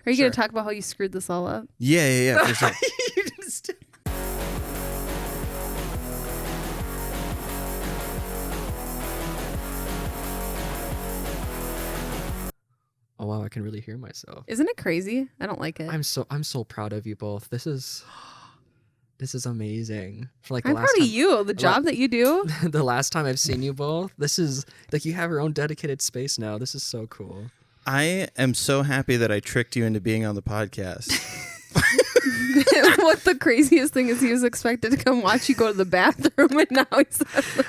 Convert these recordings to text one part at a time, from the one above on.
Are you going to talk about how you screwed this all up? Yeah, for sure. Oh wow, I can really hear myself. Isn't it crazy? I don't like it. I'm so proud of you both. This is amazing. For like I'm proud of you. The job that you do. The last time I've seen you both, this is like you have your own dedicated space now. This is so cool. I am so happy that I tricked you into being on the podcast. What the craziest thing is, he was expected to come watch you go to the bathroom, and now he's.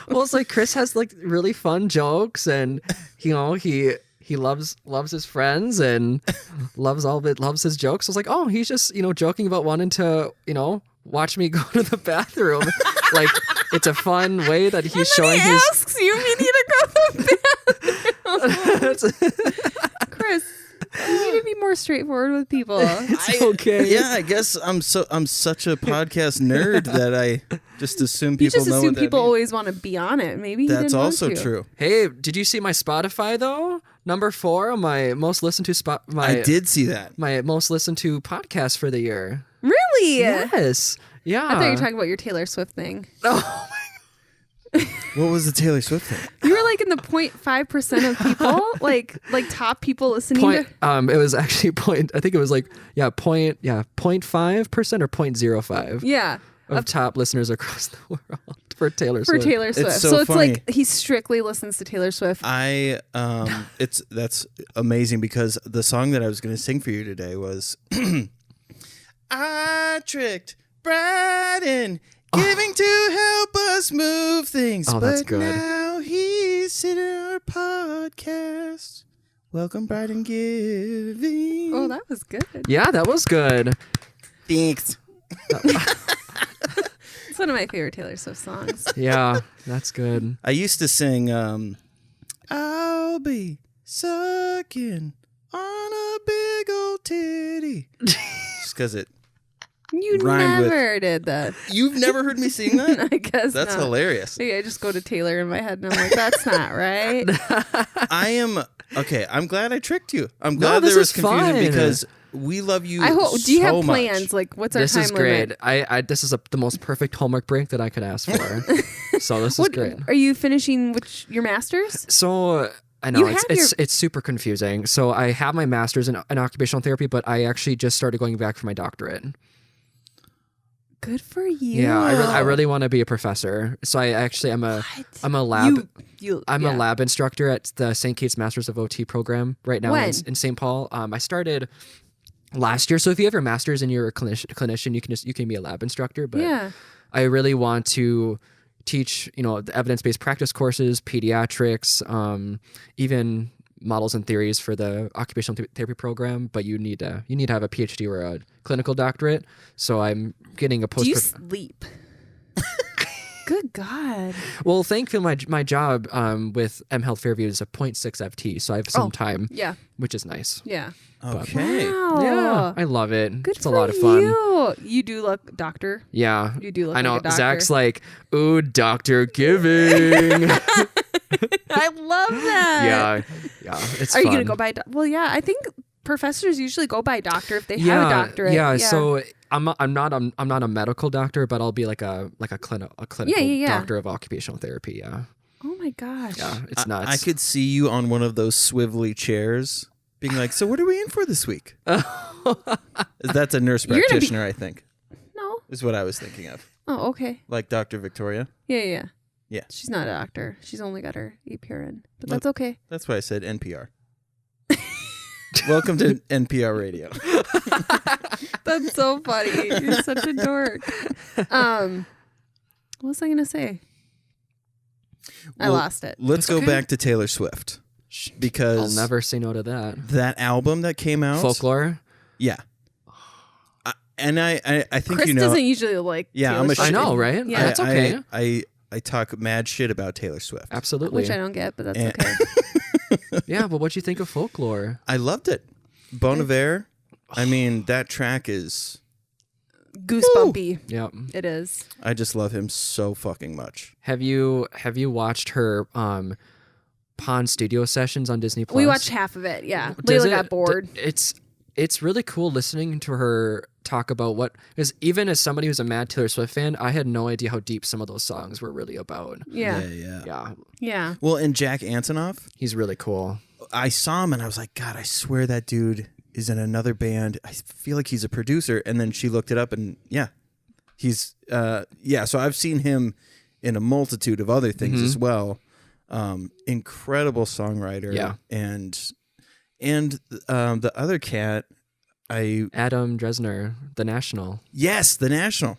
Well, it's like Chris has like really fun jokes, and he loves his friends and loves his jokes. I was like, oh, he's just joking about wanting to watch me go to the bathroom. Like it's a fun way that he's showing he his. Asks you if you need to go to the bathroom. Chris, you need to be more straightforward with people. It's okay. Yeah, I guess I'm such a podcast nerd that I just assume people You just know assume what that people means. always want to be on it. Maybe he That's didn't also want to. true. Hey, did you see my Spotify though? Number 4 on my most listened to I did see that. my most listened to podcast for the year. Really? Yes. Yeah. I thought you were talking about your Taylor Swift thing. Oh. What was the Taylor Swift thing? You were like in the 0.5% of people, like top people listening to. It was actually I think it was like 0.5% or 0.05. Yeah. Of top listeners across the world for Taylor For Swift. Taylor Swift. It's so it's funny. like he strictly listens to Taylor Swift. That's amazing because the song that I was going to sing for you today was I tricked Bryden Giving to help us move things. Oh, that's but good. Now he's sitting on our podcast. Welcome, Bryden Giving. Oh, that was good. Yeah, that was good. Thanks. It's one of my favorite Taylor Swift songs. Yeah, that's good. I used to sing I'll be sucking on a big old titty. Just because it You rhymed with- never did that. You've never heard me sing that? I guess That's not. hilarious. Maybe I just go to Taylor in my head and I'm like, that's not right. I am okay. I'm glad I tricked you. I'm No, glad this there was is confusion fine. because we love you. I hope. Do you so have plans? much. Like, what's our This time is great. limit? This is the most perfect homework break that I could ask for. So this is great. Are you finishing your master's? So I know You it's super confusing. So I have my master's in occupational therapy, but I actually just started going back for my doctorate. Good for you. Yeah, I really want to be a professor. So I'm a lab. I'm a lab instructor at the St. Kate's Masters of OT program right now in St. Paul. I started last year. So if you have your master's and you're a clinician, you can be a lab instructor. But Yeah. I really want to teach, the evidence-based practice courses, pediatrics, even models and theories for the occupational therapy program. But you need to have a PhD or a clinical doctorate. So I'm getting a post. Do you sleep? Good God. Well, thankfully, my job with M Health Fairview is a 0.6 FT, so I have some time. Yeah. Which is nice. Yeah. Okay. Wow. Yeah, I love it. Good It's for a lot of fun. You do look doctor. Yeah. You do look I know. like a doctor. Zach's like, ooh, Dr. Giving. I love that. Yeah. It's Are you fun. going to go by? Well, yeah. I think professors usually go by doctor if they have a doctorate. Yeah. So I'm not a medical doctor, but I'll be like a clinical doctor of occupational therapy. Yeah. Oh my gosh. Yeah. It's nuts. I could see you on one of those swivelly chairs being like, so what are we in for this week? That's a nurse practitioner, I think. No. Is what I was thinking of. Oh, okay. Like Dr. Victoria. Yeah. Yeah. She's not a doctor. She's only got her APRN. But Nope. that's okay. That's why I said NPR. Welcome to NPR Radio. That's so funny. You're such a dork. What was I going to say? I Well, lost it. Let's go back to Taylor Swift. Because I'll never say no to that. that album that came out. Folklore. Yeah. I think Chris you know. doesn't usually like Yeah, Taylor I'm a Swift, I know, right? Yeah. That's okay. I talk mad shit about Taylor Swift. Absolutely. which I don't get, but that's And- okay. Yeah, but what'd you think of Folklore? I loved it. Bon Iver. I mean, that track is. Goosebumpy. Yeah. It is. I just love him so fucking much. Have you watched her Pond studio sessions on Disney Plus? We watched half of it. Yeah. Does Layla it- got bored. It's it's really cool listening to her talk about because even as somebody who's a mad Taylor Swift fan, I had no idea how deep some of those songs were really about. Yeah. Well, and Jack Antonoff, He's really cool. I saw him and I was like, God, I swear that dude is in another band. I feel like he's a producer. And then she looked it up and he's, so I've seen him in a multitude of other things as well. Incredible songwriter. Yeah. And the other cat, Adam Dresner, The National. Yes, The National.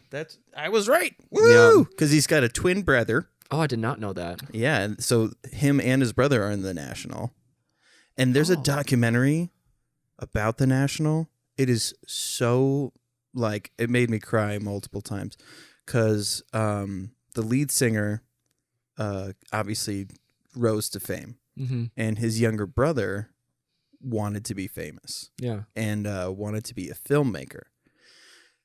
I was right. Woo! Because he's got a twin brother. Oh, I did not know that. Yeah, and so him and his brother are in The National. And there's a documentary about The National. It is so, it made me cry multiple times. Because the lead singer obviously rose to fame. Mm-hmm. And his younger brother wanted to be famous. Yeah. And wanted to be a filmmaker.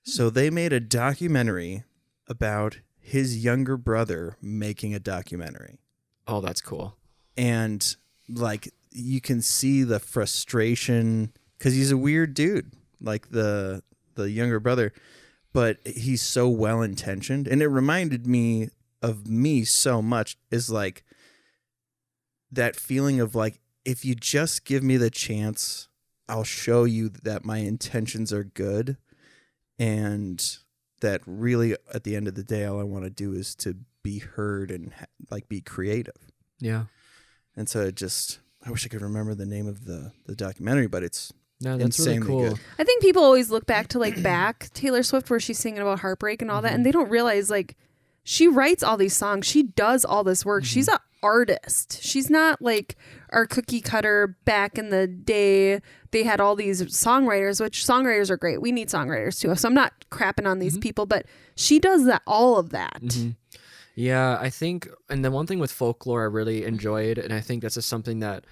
So they made a documentary about his younger brother making a documentary. Oh, that's cool. And you can see the frustration because he's a weird dude, like the younger brother, but he's so well intentioned. And it reminded me of me so much is that feeling of if you just give me the chance, I'll show you that my intentions are good. And that really, at the end of the day, all I want to do is to be heard and be creative. Yeah. And so I wish I could remember the name of the documentary, but it's that's insanely really cool. good. I think people always look back to back Taylor Swift where she's singing about heartbreak and all that, and they don't realize she writes all these songs. She does all this work. She's an artist. She's not like our cookie cutter back in the day. They had all these songwriters, which songwriters are great. We need songwriters too. So I'm not crapping on these people, but she does all of that. Mm-hmm. Yeah, I think, and the one thing with folklore I really enjoyed, and I think that's just something that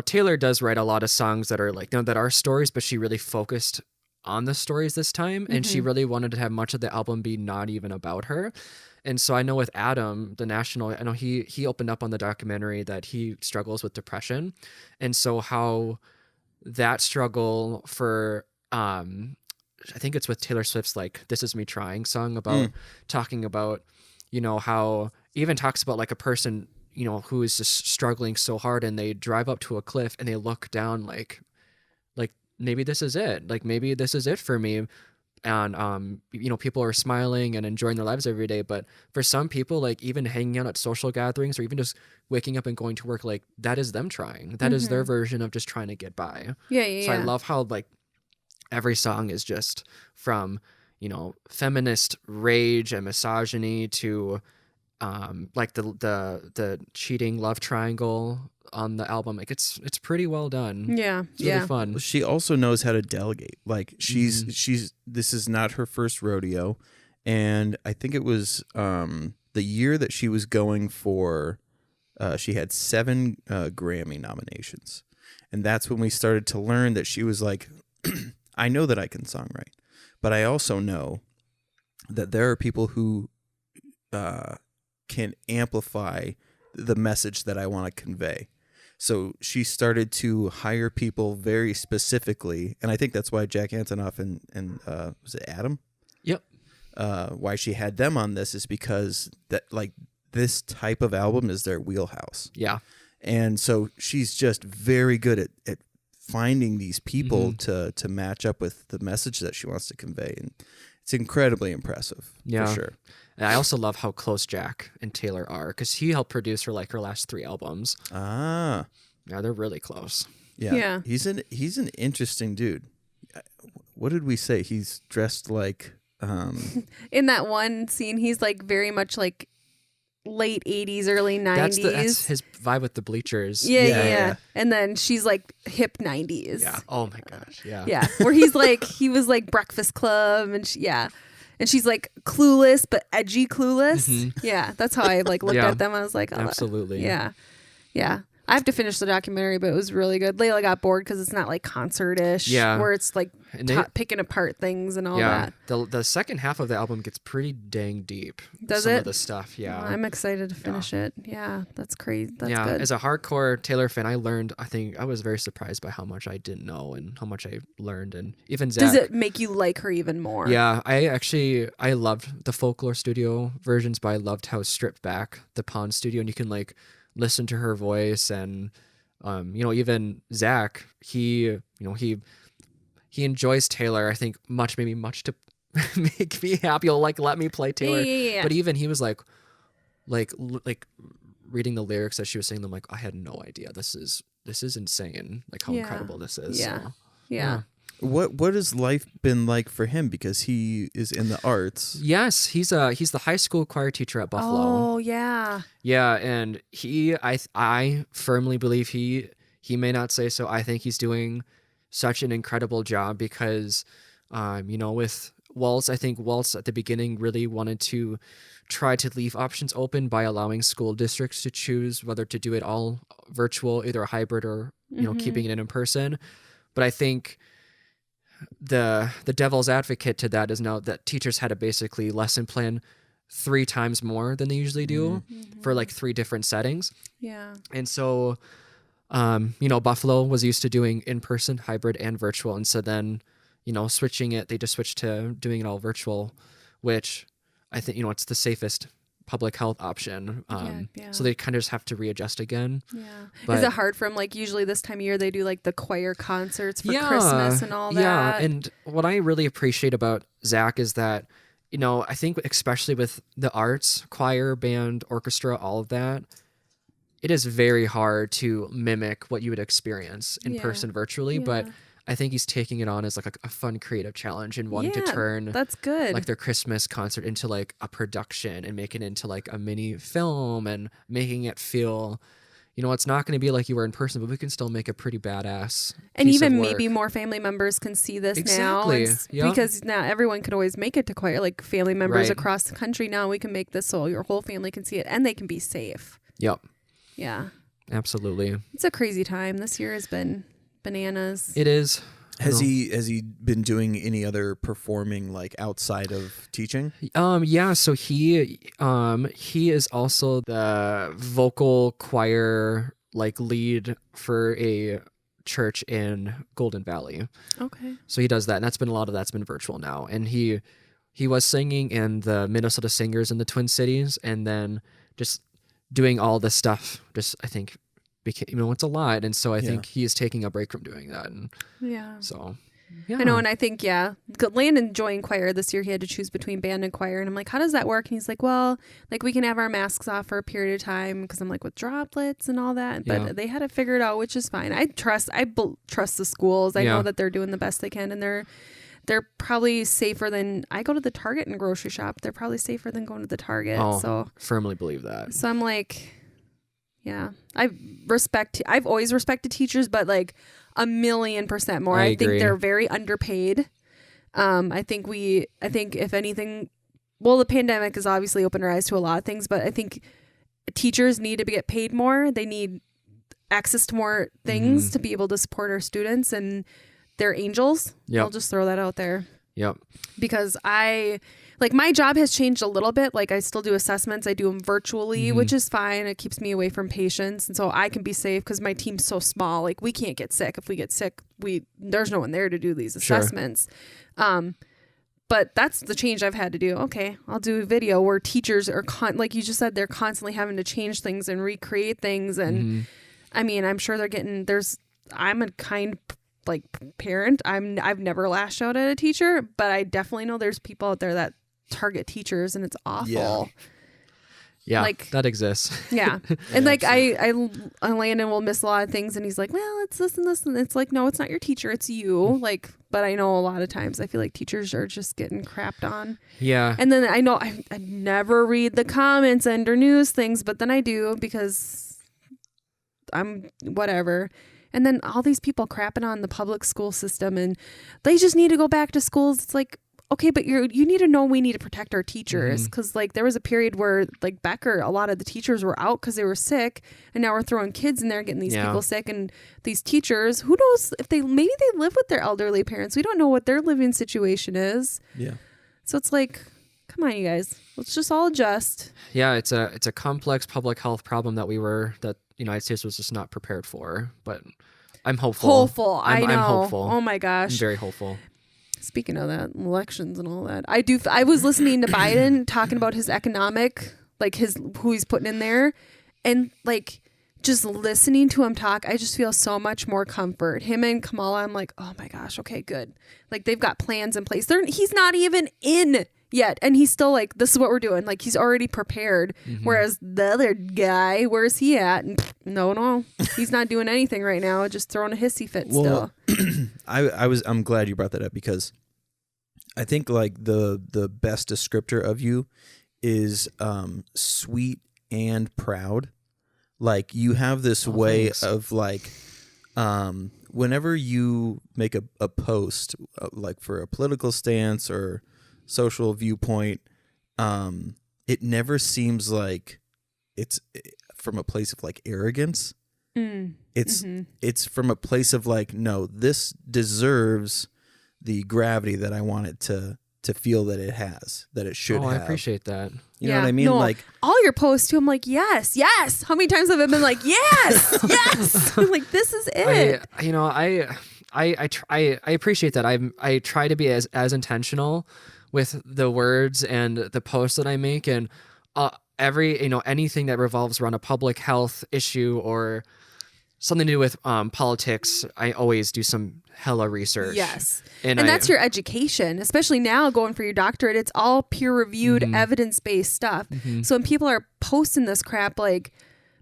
Taylor does write a lot of songs that are that are stories, but she really focused on the stories this time, and she really wanted to have much of the album be not even about her. And so I know with Adam, The National, I know he opened up on the documentary that he struggles with depression, and so how that struggle for I think it's with Taylor Swift's This Is Me Trying song about talking about, how even talks about a person, who is just struggling so hard and they drive up to a cliff and they look down maybe this is it. Maybe this is it for me. And, people are smiling and enjoying their lives every day. But for some people, even hanging out at social gatherings or even just waking up and going to work, that is them trying. That is their version of just trying to get by. Yeah. So I love how every song is just from, feminist rage and misogyny to the cheating love triangle on the album. It's pretty well done. Yeah. It's really fun. She also knows how to delegate. She's this is not her first rodeo. And I think it was the year that she was going for she had 7 Grammy nominations. And that's when we started to learn that she was I know that I can songwrite, but I also know that there are people who can amplify the message that I want to convey. So she started to hire people very specifically, and I think that's why Jack Antonoff and was it Adam? Yep. Why she had them on this is because that this type of album is their wheelhouse. Yeah. And so she's just very good at finding these people to match up with the message that she wants to convey. And it's incredibly impressive, for sure. And I also love how close Jack and Taylor are because he helped produce her her last 3 albums. Ah. Yeah, they're really close. Yeah. He's an interesting dude. What did we say? He's dressed like... In that one scene, he's very much late 80s, early 90s. That's his vibe with the bleachers. Yeah. And then she's hip 90s. Yeah. Oh my gosh. Yeah. Yeah. Where he's he was Breakfast Club and and she's clueless, but edgy clueless. Yeah. That's how I looked at them. I was like, oh, absolutely. Yeah. I have to finish the documentary, but it was really good. Layla got bored because it's not like concert-ish, where it's like picking apart things and all that. The second half of the album gets pretty dang deep. Does some it? of the stuff, yeah. I'm excited to finish it. Yeah, that's crazy. That's good. As a hardcore Taylor fan, I was very surprised by how much I didn't know and how much I learned. And even Zach. Does it make you like her even more? Yeah, I loved the Folklore Studio versions, but I loved how stripped back the Pond Studio, and you can like listen to her voice. And even Zach, he enjoys Taylor, I think much to make me happy. He'll like let me play Taylor. Yeah. But even he was like reading the lyrics as she was saying them, like, I had no idea. This is insane. Like how incredible this is. Yeah. So, yeah. What has life been like for him, because he is in the arts? Yes, he's the high school choir teacher at Buffalo. Oh yeah. Yeah, and I firmly believe he may not say so. I think he's doing such an incredible job because with Waltz, I think Waltz at the beginning really wanted to try to leave options open by allowing school districts to choose whether to do it all virtual, either a hybrid or keeping it in person. But I think the devil's advocate to that is now that teachers had to basically lesson plan 3 times more than they usually do for like 3 different settings. Yeah. And so, Buffalo was used to doing in-person, hybrid, and virtual. And so then, they just switched to doing it all virtual, which I think, it's the safest public health option. So they kind of just have to readjust again. Yeah. But, is it hard for him? Like usually this time of year they do like the choir concerts for Christmas and all that. Yeah. And what I really appreciate about Zach is that, I think especially with the arts, choir, band, orchestra, all of that, it is very hard to mimic what you would experience in person virtually. But I think he's taking it on as like a fun creative challenge and wanting to turn that's good. like their Christmas concert into like a production and make it into like a mini film and making it feel, it's not going to be like you were in person, but we can still make a pretty badass and piece even of work. maybe more family members can see this Exactly. now because now everyone can always make it to choir, like family members across the country. Now we can make this so your whole family can see it and they can be safe. Yep. Yeah. Absolutely. It's a crazy time. This year has been bananas. It is. Has he been doing any other performing like outside of teaching? So he is also the vocal choir like lead for a church in Golden Valley. Okay. So he does that, and a lot of that's been virtual now. And he was singing in the Minnesota Singers in the Twin Cities, and then just doing all this stuff just I think became, it's a lot. And so I think he is taking a break from doing that. And so, yeah. I know. And I think, Landon joined choir this year. He had to choose between band and choir. And I'm like, how does that work? And he's like, well, like we can have our masks off for a period of time. Cause I'm like with droplets and all that, but they had to figure it out, which is fine. I trust the schools. I know that they're doing the best they can, and they're probably safer than I go to the Target and grocery shop. They're probably safer than going to the Target. So firmly believe that. So I'm like, yeah, I've always respected teachers, but like 1,000,000% more. I think they're very underpaid. I think if anything, well, the pandemic has obviously opened our eyes to a lot of things, but I think teachers need to get paid more. They need access to more things to be able to support our students, and they're angels. I'll just throw that out there. Yep. Because my job has changed a little bit. Like I still do assessments. I do them virtually, which is fine. It keeps me away from patients. And so I can be safe because my team's so small. Like we can't get sick. If we get sick, there's no one there to do these assessments. But that's the change I've had to do. Okay, I'll do a video where teachers are like you just said, they're constantly having to change things and recreate things. And I mean, I'm sure I'm a kind like parent. I've never lashed out at a teacher, but I definitely know there's people out there that target teachers, and it's awful. Yeah, like that exists. Yeah. And like I Landon will miss a lot of things, and he's like, well, it's this and this, and it's like, no, it's not your teacher, it's you. Like, but I know a lot of times I feel like teachers are just getting crapped on. Yeah. And then I know I never read the comments under news things, but then I do because I'm whatever. And then all these people crapping on the public school system, and they just need to go back to schools. It's like, okay, but you need to know we need to protect our teachers, because like there was a period where like Becker, a lot of the teachers were out because they were sick, and now we're throwing kids in there getting these people sick, and these teachers, who knows if maybe they live with their elderly parents. We don't know what their living situation is. Yeah. So it's like, come on, you guys, let's just all adjust. Yeah, it's a complex public health problem that the United States was just not prepared for. But I'm hopeful. I know. I'm hopeful. Oh my gosh. I'm very hopeful. Speaking of that, elections and all that, I was listening to Biden talking about his economic, like who he's putting in there, and like just listening to him talk, I just feel so much more comfort. Him and Kamala, I'm like, oh my gosh, okay, good. Like they've got plans in place. He's not even in yet, and he's still like, this is what we're doing. Like he's already prepared. Whereas the other guy, where's he at? And no, he's not doing anything right now. Just throwing a hissy fit still. I'm glad you brought that up, because I think like the best descriptor of you is sweet and proud. Like you have this way of like whenever you make a post like for a political stance or social viewpoint, it never seems like it's from a place of like arrogance. It's from a place of like, no, this deserves the gravity that I want it to feel that it has, that it should have. I appreciate that. You know what I mean? No, like all your posts too, I'm like, yes. How many times have I been like, yes? I'm like, this is it. I appreciate that. I try to be as intentional with the words and the posts that I make, and anything that revolves around a public health issue or something to do with politics, I always do some hella research. Yes. And that's your education, especially now going for your doctorate. It's all peer-reviewed, evidence-based stuff. So when people are posting this crap like,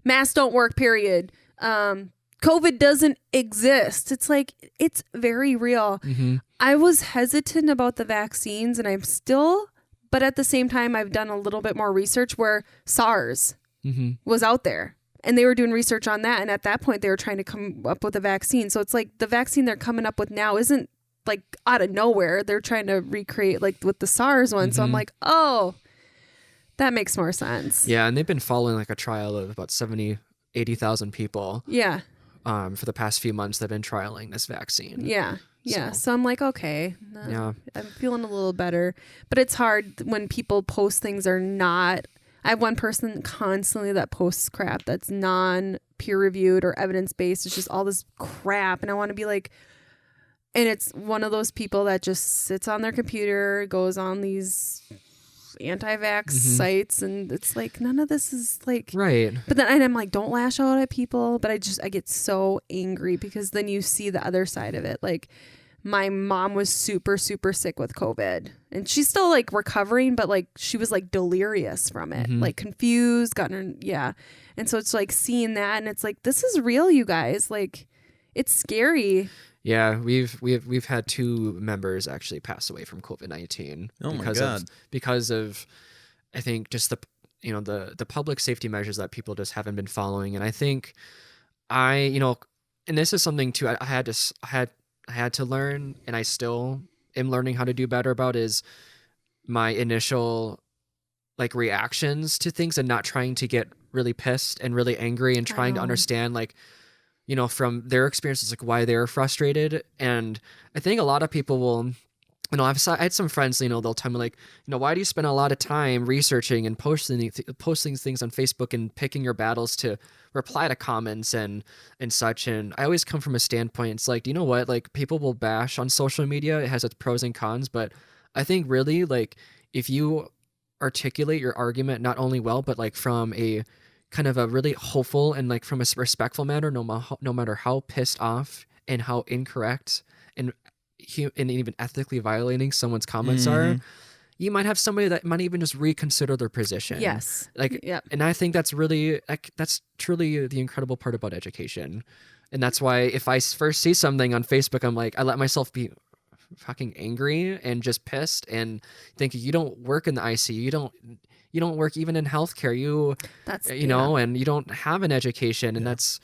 masks don't work, period. COVID doesn't exist. It's like, it's very real. I was hesitant about the vaccines, and I'm still, but at the same time, I've done a little bit more research where SARS was out there. And they were doing research on that. And at that point, they were trying to come up with a vaccine. So it's like the vaccine they're coming up with now isn't like out of nowhere. They're trying to recreate like with the SARS one. So I'm like, oh, that makes more sense. Yeah. And they've been following like a trial of about 80,000 people. Yeah. For the past few months, they've been trialing this vaccine. Yeah. Yeah. So I'm like, okay. I'm feeling a little better. But it's hard when people post things are not. I have one person constantly that posts crap that's non-peer reviewed or evidence-based. It's just all this crap. And I want to be like, and it's one of those people that just sits on their computer, goes on these anti-vax sites, and it's like, none of this is like, right. But then and I'm like, don't lash out at people. But I get so angry because then you see the other side of it. Like, my mom was super, super sick with COVID, and she's still like recovering, but like she was like delirious from it, like confused, And so it's like seeing that, and it's like, this is real, you guys. Like, it's scary. Yeah, we've had 2 members actually pass away from COVID-19. Oh my God. Because of, I think, just the public safety measures that people just haven't been following. And I think and this is something too I had to learn, and I still am learning how to do better about, is my initial like reactions to things and not trying to get really pissed and really angry and trying to understand like, from their experiences, like why they're frustrated. And I think a lot of people will, I had some friends, they'll tell me like, why do you spend a lot of time researching and posting things on Facebook and picking your battles to reply to comments and such? And I always come from a standpoint, it's like, you know what, like people will bash on social media. It has its pros and cons, but I think really like if you articulate your argument not only well, but like from a kind of a really hopeful and like from a respectful manner, no matter how pissed off and how incorrect and even ethically violating someone's comments are, you might have somebody that might even just reconsider their position. Yes. Like, yep. And I think that's really, that's truly the incredible part about education. And that's why if I first see something on Facebook, I'm like, I let myself be fucking angry and just pissed and think, you don't work in the ICU. You don't work even in healthcare. And you don't have an education, and that's,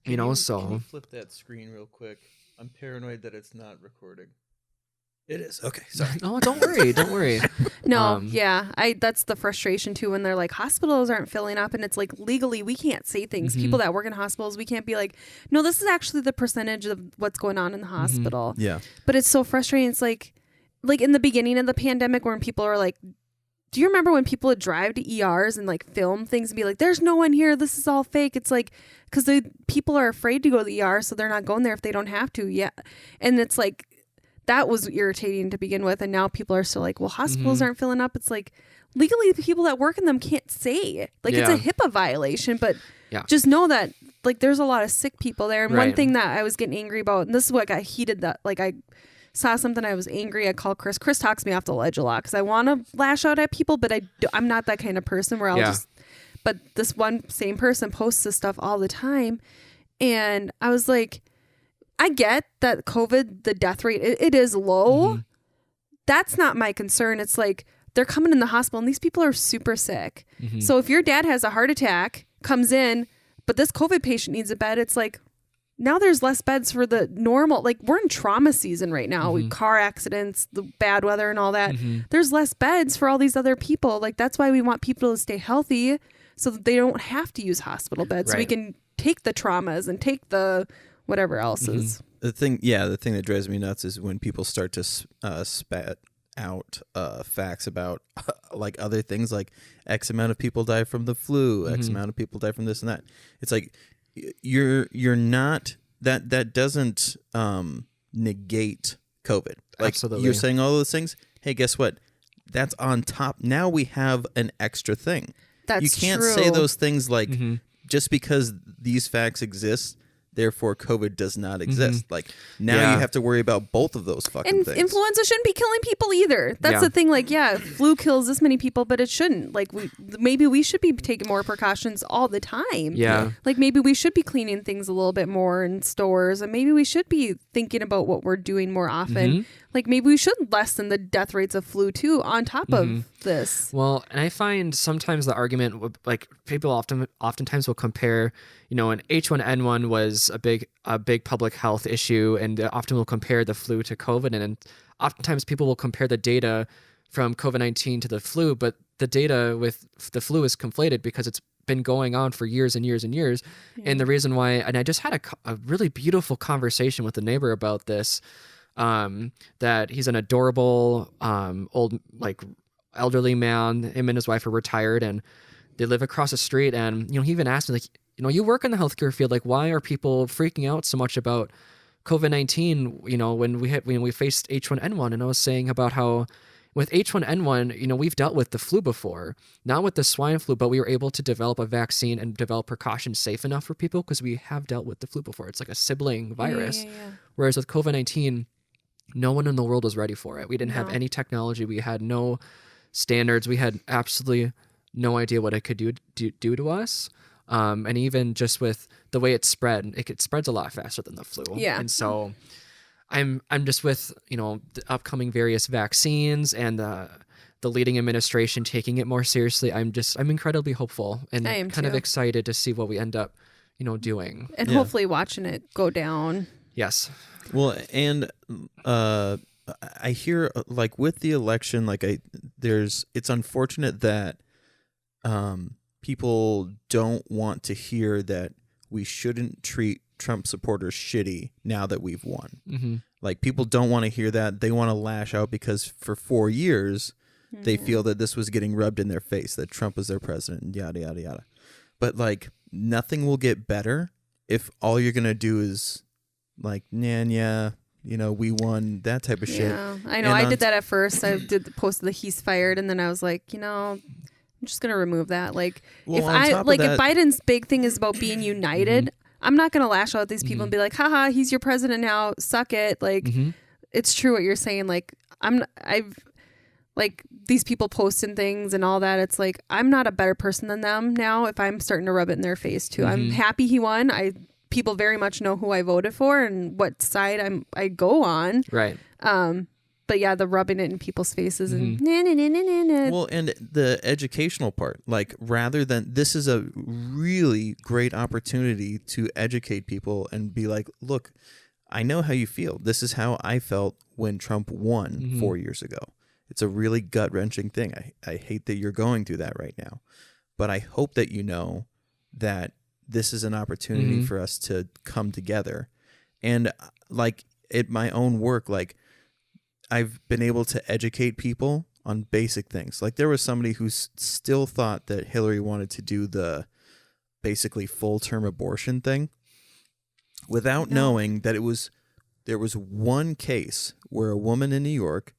so. Can you flip that screen real quick? I'm paranoid that it's not recording. It is. Okay, sorry. Oh, don't worry. Don't worry. No, that's the frustration too when they're like hospitals aren't filling up and it's like legally we can't say things. People that work in hospitals, we can't be like, no, this is actually the percentage of what's going on in the hospital. Yeah. But it's so frustrating. It's like in the beginning of the pandemic when people are like, do you remember when people would drive to ERs and like film things and be like, there's no one here, this is all fake? It's like, because the people are afraid to go to the ER, so they're not going there if they don't have to. Yeah. And it's like, that was irritating to begin with. And now people are still like, well, hospitals aren't filling up. It's like, legally, the people that work in them can't say. Like, it's a HIPAA violation, but just know that, like, there's a lot of sick people there. And one thing that I was getting angry about, and this is what got heated, that, like, I saw something, I was angry. I called Chris. Chris talks me off the ledge a lot because I want to lash out at people, but I'm not that kind of person where I'll just, but this one same person posts this stuff all the time. And I was like, I get that COVID, the death rate, it is low. That's not my concern. It's like they're coming in the hospital and these people are super sick. So if your dad has a heart attack, comes in, but this COVID patient needs a bed, it's like, now there's less beds for the normal, like we're in trauma season right now. We car accidents, the bad weather and all that. There's less beds for all these other people. Like that's why we want people to stay healthy so that they don't have to use hospital beds. So we can take the traumas and take the whatever else is. The thing that drives me nuts is when people start to spat out facts about like other things, like X amount of people die from the flu, X amount of people die from this and that. It's like you're not that doesn't negate COVID. Like Absolutely. You're saying all those things. Hey, guess what? That's on top. Now we have an extra thing. That's you can't true. say those things like just because these facts exist, therefore COVID does not exist. Like now you have to worry about both of those fucking things. Influenza shouldn't be killing people either. That's the thing. Like, flu kills this many people, but it shouldn't. Like maybe we should be taking more precautions all the time. Yeah. Like maybe we should be cleaning things a little bit more in stores, and maybe we should be thinking about what we're doing more often. Like maybe we should lessen the death rates of flu too on top of this. Well, and I find sometimes the argument, like people oftentimes will compare, you know, an H1N1 was a big public health issue, and often will compare the flu to COVID, and oftentimes people will compare the data from COVID-19 to the flu, but the data with the flu is conflated because it's been going on for years and years and years. And the reason why, and I just had a really beautiful conversation with a neighbor about this, that he's an adorable old, like, elderly man. Him and his wife are retired and they live across the street. And, you know, he even asked me, like, you know, you work in the healthcare field, like, why are people freaking out so much about COVID-19, you know, when we faced H1N1? And I was saying about how with H1N1, you know, we've dealt with the flu before, not with the swine flu, but we were able to develop a vaccine and develop precautions safe enough for people because we have dealt with the flu before. It's like a sibling virus. Whereas with COVID-19, no one in the world was ready for it. We didn't have any technology. We had no standards. We had absolutely no idea what it could do to us. And even just with the way it spread, it spreads a lot faster than the flu. Yeah. And so I'm just with, you know, the upcoming various vaccines and the leading administration taking it more seriously. I'm incredibly hopeful and kind of excited to see what we end up, you know, doing. And hopefully watching it go down. Yes. Well, and I hear, like, with the election, like, it's unfortunate that people don't want to hear that we shouldn't treat Trump supporters shitty now that we've won. Like, people don't want to hear that. They want to lash out because for 4 years they feel that this was getting rubbed in their face, that Trump was their president, and yada yada yada. But, like, nothing will get better if all you're gonna do is, like, yeah, you know, we won, that type of shit. Yeah, I know. I did that at first. I did the post of the he's fired, and then I was like, you know, I'm just gonna remove that. Like, if Biden's big thing is about being united, I'm not gonna lash out at these people and be like, haha, he's your president now, suck it. Like, it's true what you're saying. Like, I've like these people posting things and all that. It's like, I'm not a better person than them now if I'm starting to rub it in their face too. I'm happy he won. People very much know who I voted for and what side I go on. Right. But yeah, the rubbing it in people's faces and nah. Well, and the educational part, like, rather than, this is a really great opportunity to educate people and be like, look, I know how you feel. This is how I felt when Trump won Mm-hmm. 4 years ago. It's a really gut-wrenching thing. I hate that you're going through that right now. But I hope that you know that this is an opportunity Mm-hmm. for us to come together. And like at my own work, like I've been able to educate people on basic things. Like there was somebody who still thought that Hillary wanted to do the basically full-term abortion thing without knowing that there was one case where a woman in New York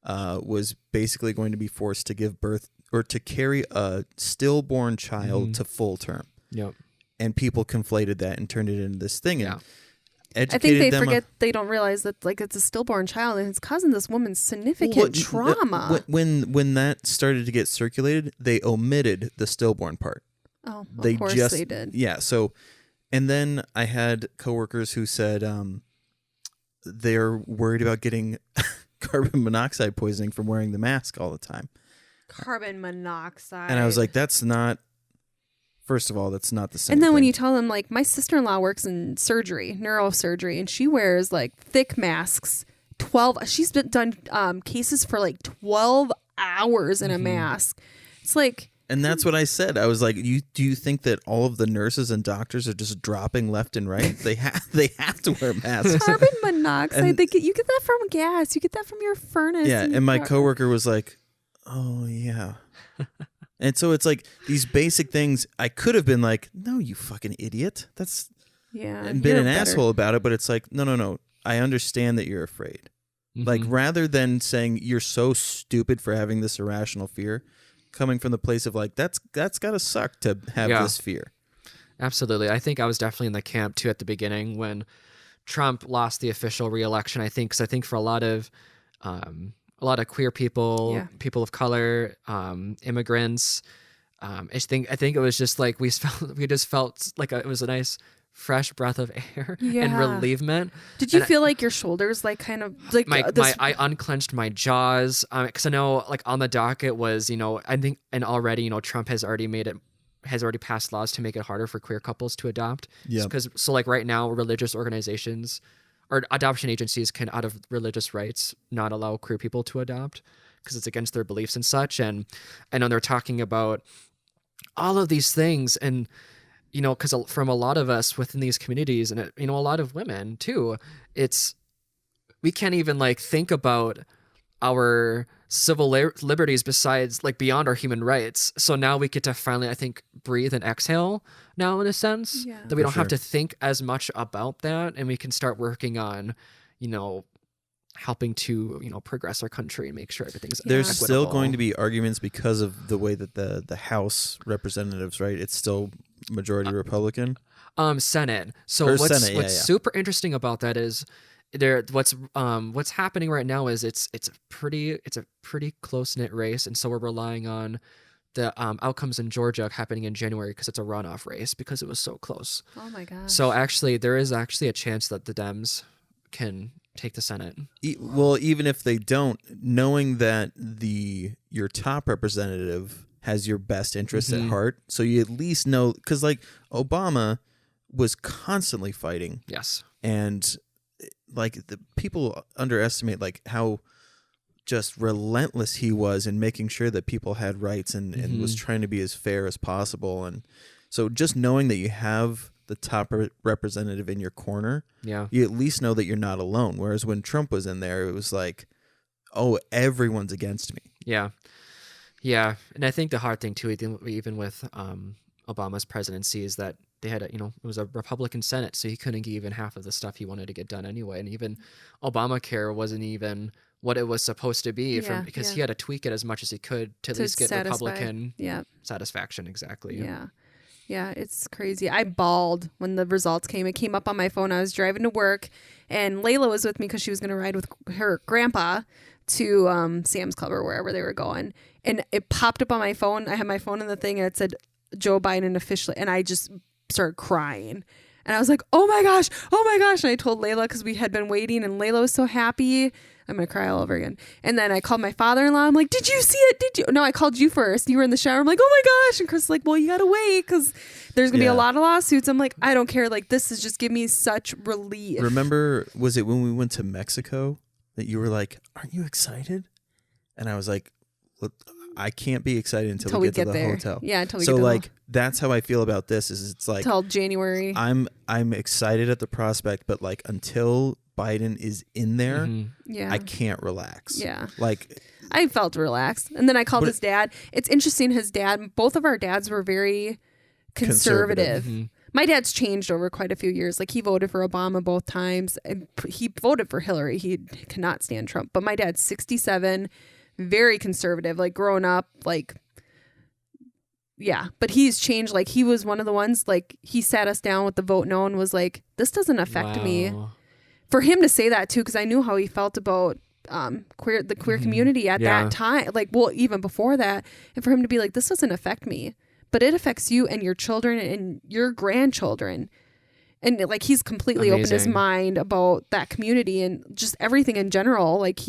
was basically going to be forced to give birth or to carry a stillborn child to full term. Yep. And people conflated that and turned it into this thing. Yeah. And I think they them forget, they don't realize that like it's a stillborn child and it's causing this woman significant trauma. When that started to get circulated, they omitted the stillborn part. Oh, They of course just they did. Yeah. So, and then I had coworkers who said they're worried about getting carbon monoxide poisoning from wearing the mask all the time. Carbon monoxide. And I was like, that's not. First of all, that's not the same. And then when thing. you tell them, like, my sister-in-law works in surgery, neurosurgery, and she wears like thick masks. She's done cases for like 12 hours in a mask. It's like. And that's what I said. I was like, do you think that all of the nurses and doctors are just dropping left and right? They have to wear masks. Carbon monoxide. You get that from gas. You get that from your furnace. Yeah, and my coworker was like, "Oh yeah." And so it's like these basic things. I could have been like, "No, you fucking idiot." And been an asshole about it. But it's like, no. I understand that you're afraid. Like rather than saying you're so stupid for having this irrational fear, coming from the place of like that's gotta suck to have this fear. Absolutely. I think I was definitely in the camp too at the beginning when Trump lost the official re-election. I think for a lot of queer people, people of color, immigrants, I think it was just like we just felt like it was a nice fresh breath of air and relievement. Did you feel like your shoulders like kind of like I unclenched my jaws because I know like on the docket was I think and already Trump has already passed laws to make it harder for queer couples to adopt. Yeah. So like right now religious organizations or adoption agencies can out of religious rights not allow queer people to adopt because it's against their beliefs and such. And I know they're talking about all of these things and because from a lot of us within these communities and, a lot of women too, we can't even like think about our civil liberties besides like beyond our human rights. So now we get to finally, I think, breathe and exhale now in a sense that we don't have to think as much about that. And we can start working on, helping to, progress our country and make sure everything's There's equitable. still going to be arguments because of the way that the House representatives, right? It's still majority Republican. Senate. So what's super interesting about that is what's happening right now is it's a pretty close-knit race, and so we're relying on the outcomes in Georgia happening in January because it's a runoff race because it was so close. Oh my gosh. So actually there is actually a chance that the Dems can take the Senate. Well, even if they don't, knowing that your top representative has your best interests at heart, so you at least know, because like Obama was constantly fighting. Yes. And like the people underestimate like how just relentless he was in making sure that people had rights and was trying to be as fair as possible. And so just knowing that you have the top representative in your corner, you at least know that you're not alone. Whereas when Trump was in there, it was like, oh, everyone's against me. Yeah. Yeah. And I think the hard thing too, even with Obama's presidency, is that they had it was a Republican Senate, so he couldn't get even half of the stuff he wanted to get done anyway. And even Obamacare wasn't even what it was supposed to be because he had to tweak it as much as he could to at least get Republican satisfaction. Exactly. Yeah. Yeah, it's crazy. I bawled when the results came. It came up on my phone. I was driving to work, and Layla was with me because she was going to ride with her grandpa to Sam's Club or wherever they were going. And it popped up on my phone. I had my phone in the thing, and it said Joe Biden officially, and I just started crying. And I was like, oh my gosh. And I told Layla because we had been waiting and Layla was so happy. I'm going to cry all over again. And then I called my father-in-law. I'm like, did you see it? Did you? No, I called you first. You were in the shower. I'm like, oh my gosh. And Chris is like, well, you got to wait because there's going to be a lot of lawsuits. I'm like, I don't care. Like, this is just give me such relief. Remember, was it when we went to Mexico that you were like, aren't you excited? And I was like, look, I can't be excited until we get to the hotel. Yeah, until we so get to like that's how I feel about this. Is it's like till January. I'm excited at the prospect, but like until Biden is in there, I can't relax. Yeah, like I felt relaxed, and then I called his dad. It's interesting. His dad, both of our dads were very conservative. My dad's changed over quite a few years. Like he voted for Obama both times, and he voted for Hillary. He cannot stand Trump. But my dad's 67. Very conservative, like growing up, like, yeah, but he's changed. Like he was one of the ones, like he sat us down with the vote no and was like, this doesn't affect me. For him to say that too, because I knew how he felt about the queer community at that time, like, well, even before that, and for him to be like, this doesn't affect me, but it affects you and your children and your grandchildren. And like he's completely opened his mind about that community and just everything in general. Like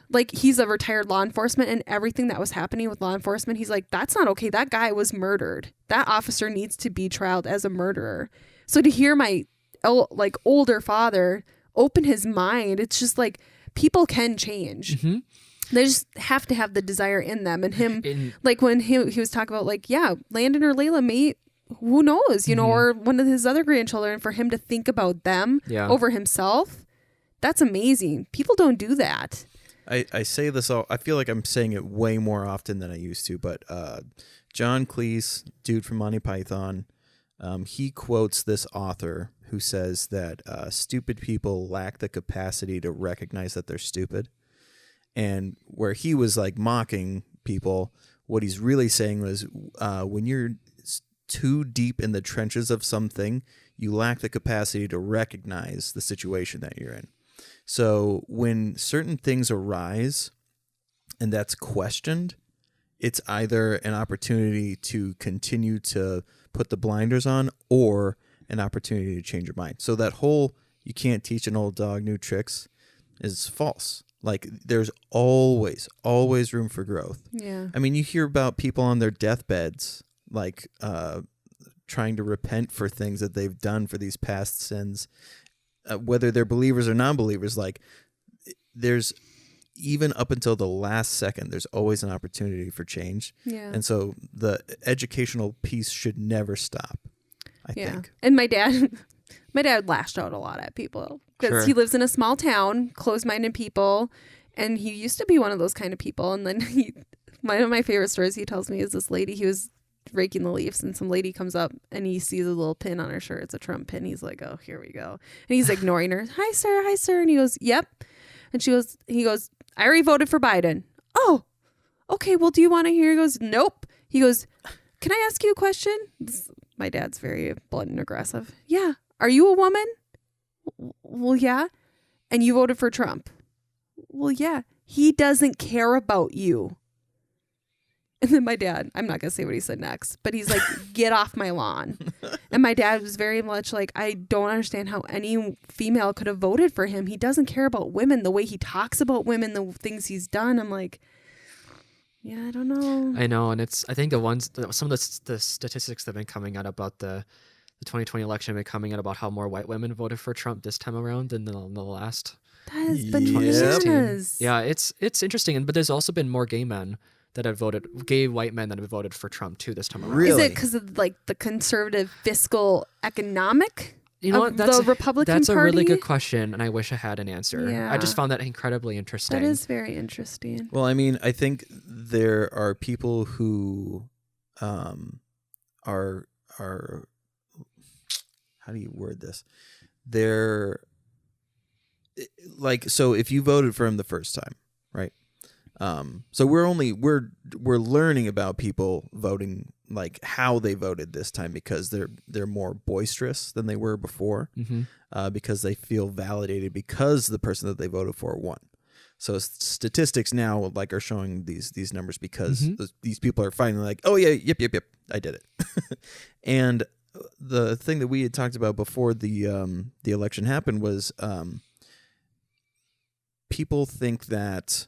like he's a retired law enforcement, and everything that was happening with law enforcement, he's like, that's not okay. That guy was murdered. That officer needs to be trialed as a murderer. So to hear my like older father open his mind, it's just like people can change. They just have to have the desire in them. And him, like when he was talking about like, yeah, Landon or Layla may, who knows, you know, or one of his other grandchildren, for him to think about them over himself. That's amazing. People don't do that. I say this all, I feel like I'm saying it way more often than I used to, but John Cleese, dude from Monty Python, he quotes this author who says that stupid people lack the capacity to recognize that they're stupid. And where he was like mocking people, what he's really saying was when you're too deep in the trenches of something, you lack the capacity to recognize the situation that you're in. So when certain things arise and that's questioned, it's either an opportunity to continue to put the blinders on or an opportunity to change your mind. So that whole you can't teach an old dog new tricks is false. Like there's always room for growth. Yeah. I mean, you hear about people on their deathbeds, like trying to repent for things that they've done for these past sins. Whether they're believers or non-believers, like there's even up until the last second, there's always an opportunity for change. Yeah. And so the educational piece should never stop, I think. And my dad lashed out a lot at people because he lives in a small town, closed-minded people. And he used to be one of those kind of people. And then one of my favorite stories he tells me is this lady, he was raking the leaves and some lady comes up and he sees a little pin on her shirt. It's a Trump pin. He's like, oh, here we go. And he's ignoring her. Hi, sir. And he goes, yep. And he goes, I already voted for Biden. Oh, okay. Well, do you want to hear? He goes, nope. He goes, can I ask you a question? My dad's very blunt and aggressive. Yeah. Are you a woman? Well, yeah. And you voted for Trump? Well, yeah. He doesn't care about you. And then my dad, I'm not going to say what he said next, but he's like, get off my lawn. And my dad was very much like, I don't understand how any female could have voted for him. He doesn't care about women, the way he talks about women, the things he's done. I'm like, yeah, I don't know. I know. And I think some of the statistics that have been coming out about the 2020 election have been coming out about how more white women voted for Trump this time around than the last. That has been bananas. Yeah, it's interesting. But there's also been more gay men that have voted, gay white men that have voted for Trump too this time around. Really? Is it because of like the conservative fiscal economic You know what? That's the Republican That's Party? a really good question, and I wish I had an answer. Yeah. I just found that incredibly interesting. That is very interesting. Well, I mean, I think there are people who are how do you word this? They're like, so if you voted for him the first time, right? So we're learning about people voting, like how they voted this time, because they're more boisterous than they were before, because they feel validated because the person that they voted for won. So statistics now like are showing these numbers because these people are finally like, oh yeah, yep, I did it. And the thing that we had talked about before the election happened was people think that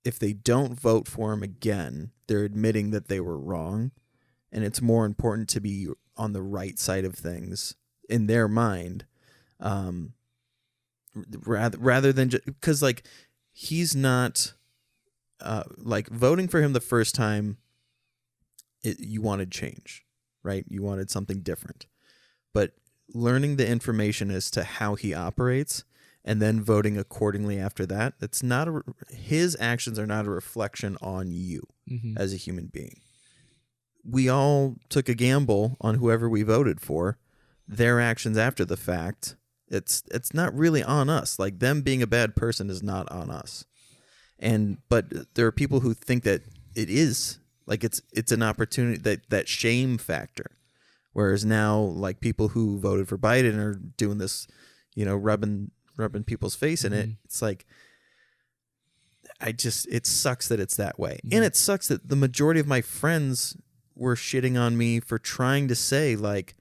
if they don't vote for him again, they're admitting that they were wrong, and it's more important to be on the right side of things in their mind, rather than just because like he's not like voting for him the first time. You wanted change, right? You wanted something different, but learning the information as to how he operates and then voting accordingly after that, that's not his actions are not a reflection on you as a human being. We all took a gamble on whoever we voted for. Their actions after the fact, it's not really on us. Like them being a bad person is not on us. But there are people who think that it is. Like it's an opportunity, that shame factor. Whereas now, like people who voted for Biden are doing this, rubbing people's face in it. It's like, it sucks that it's that way. And it sucks that the majority of my friends were shitting on me for trying to say like,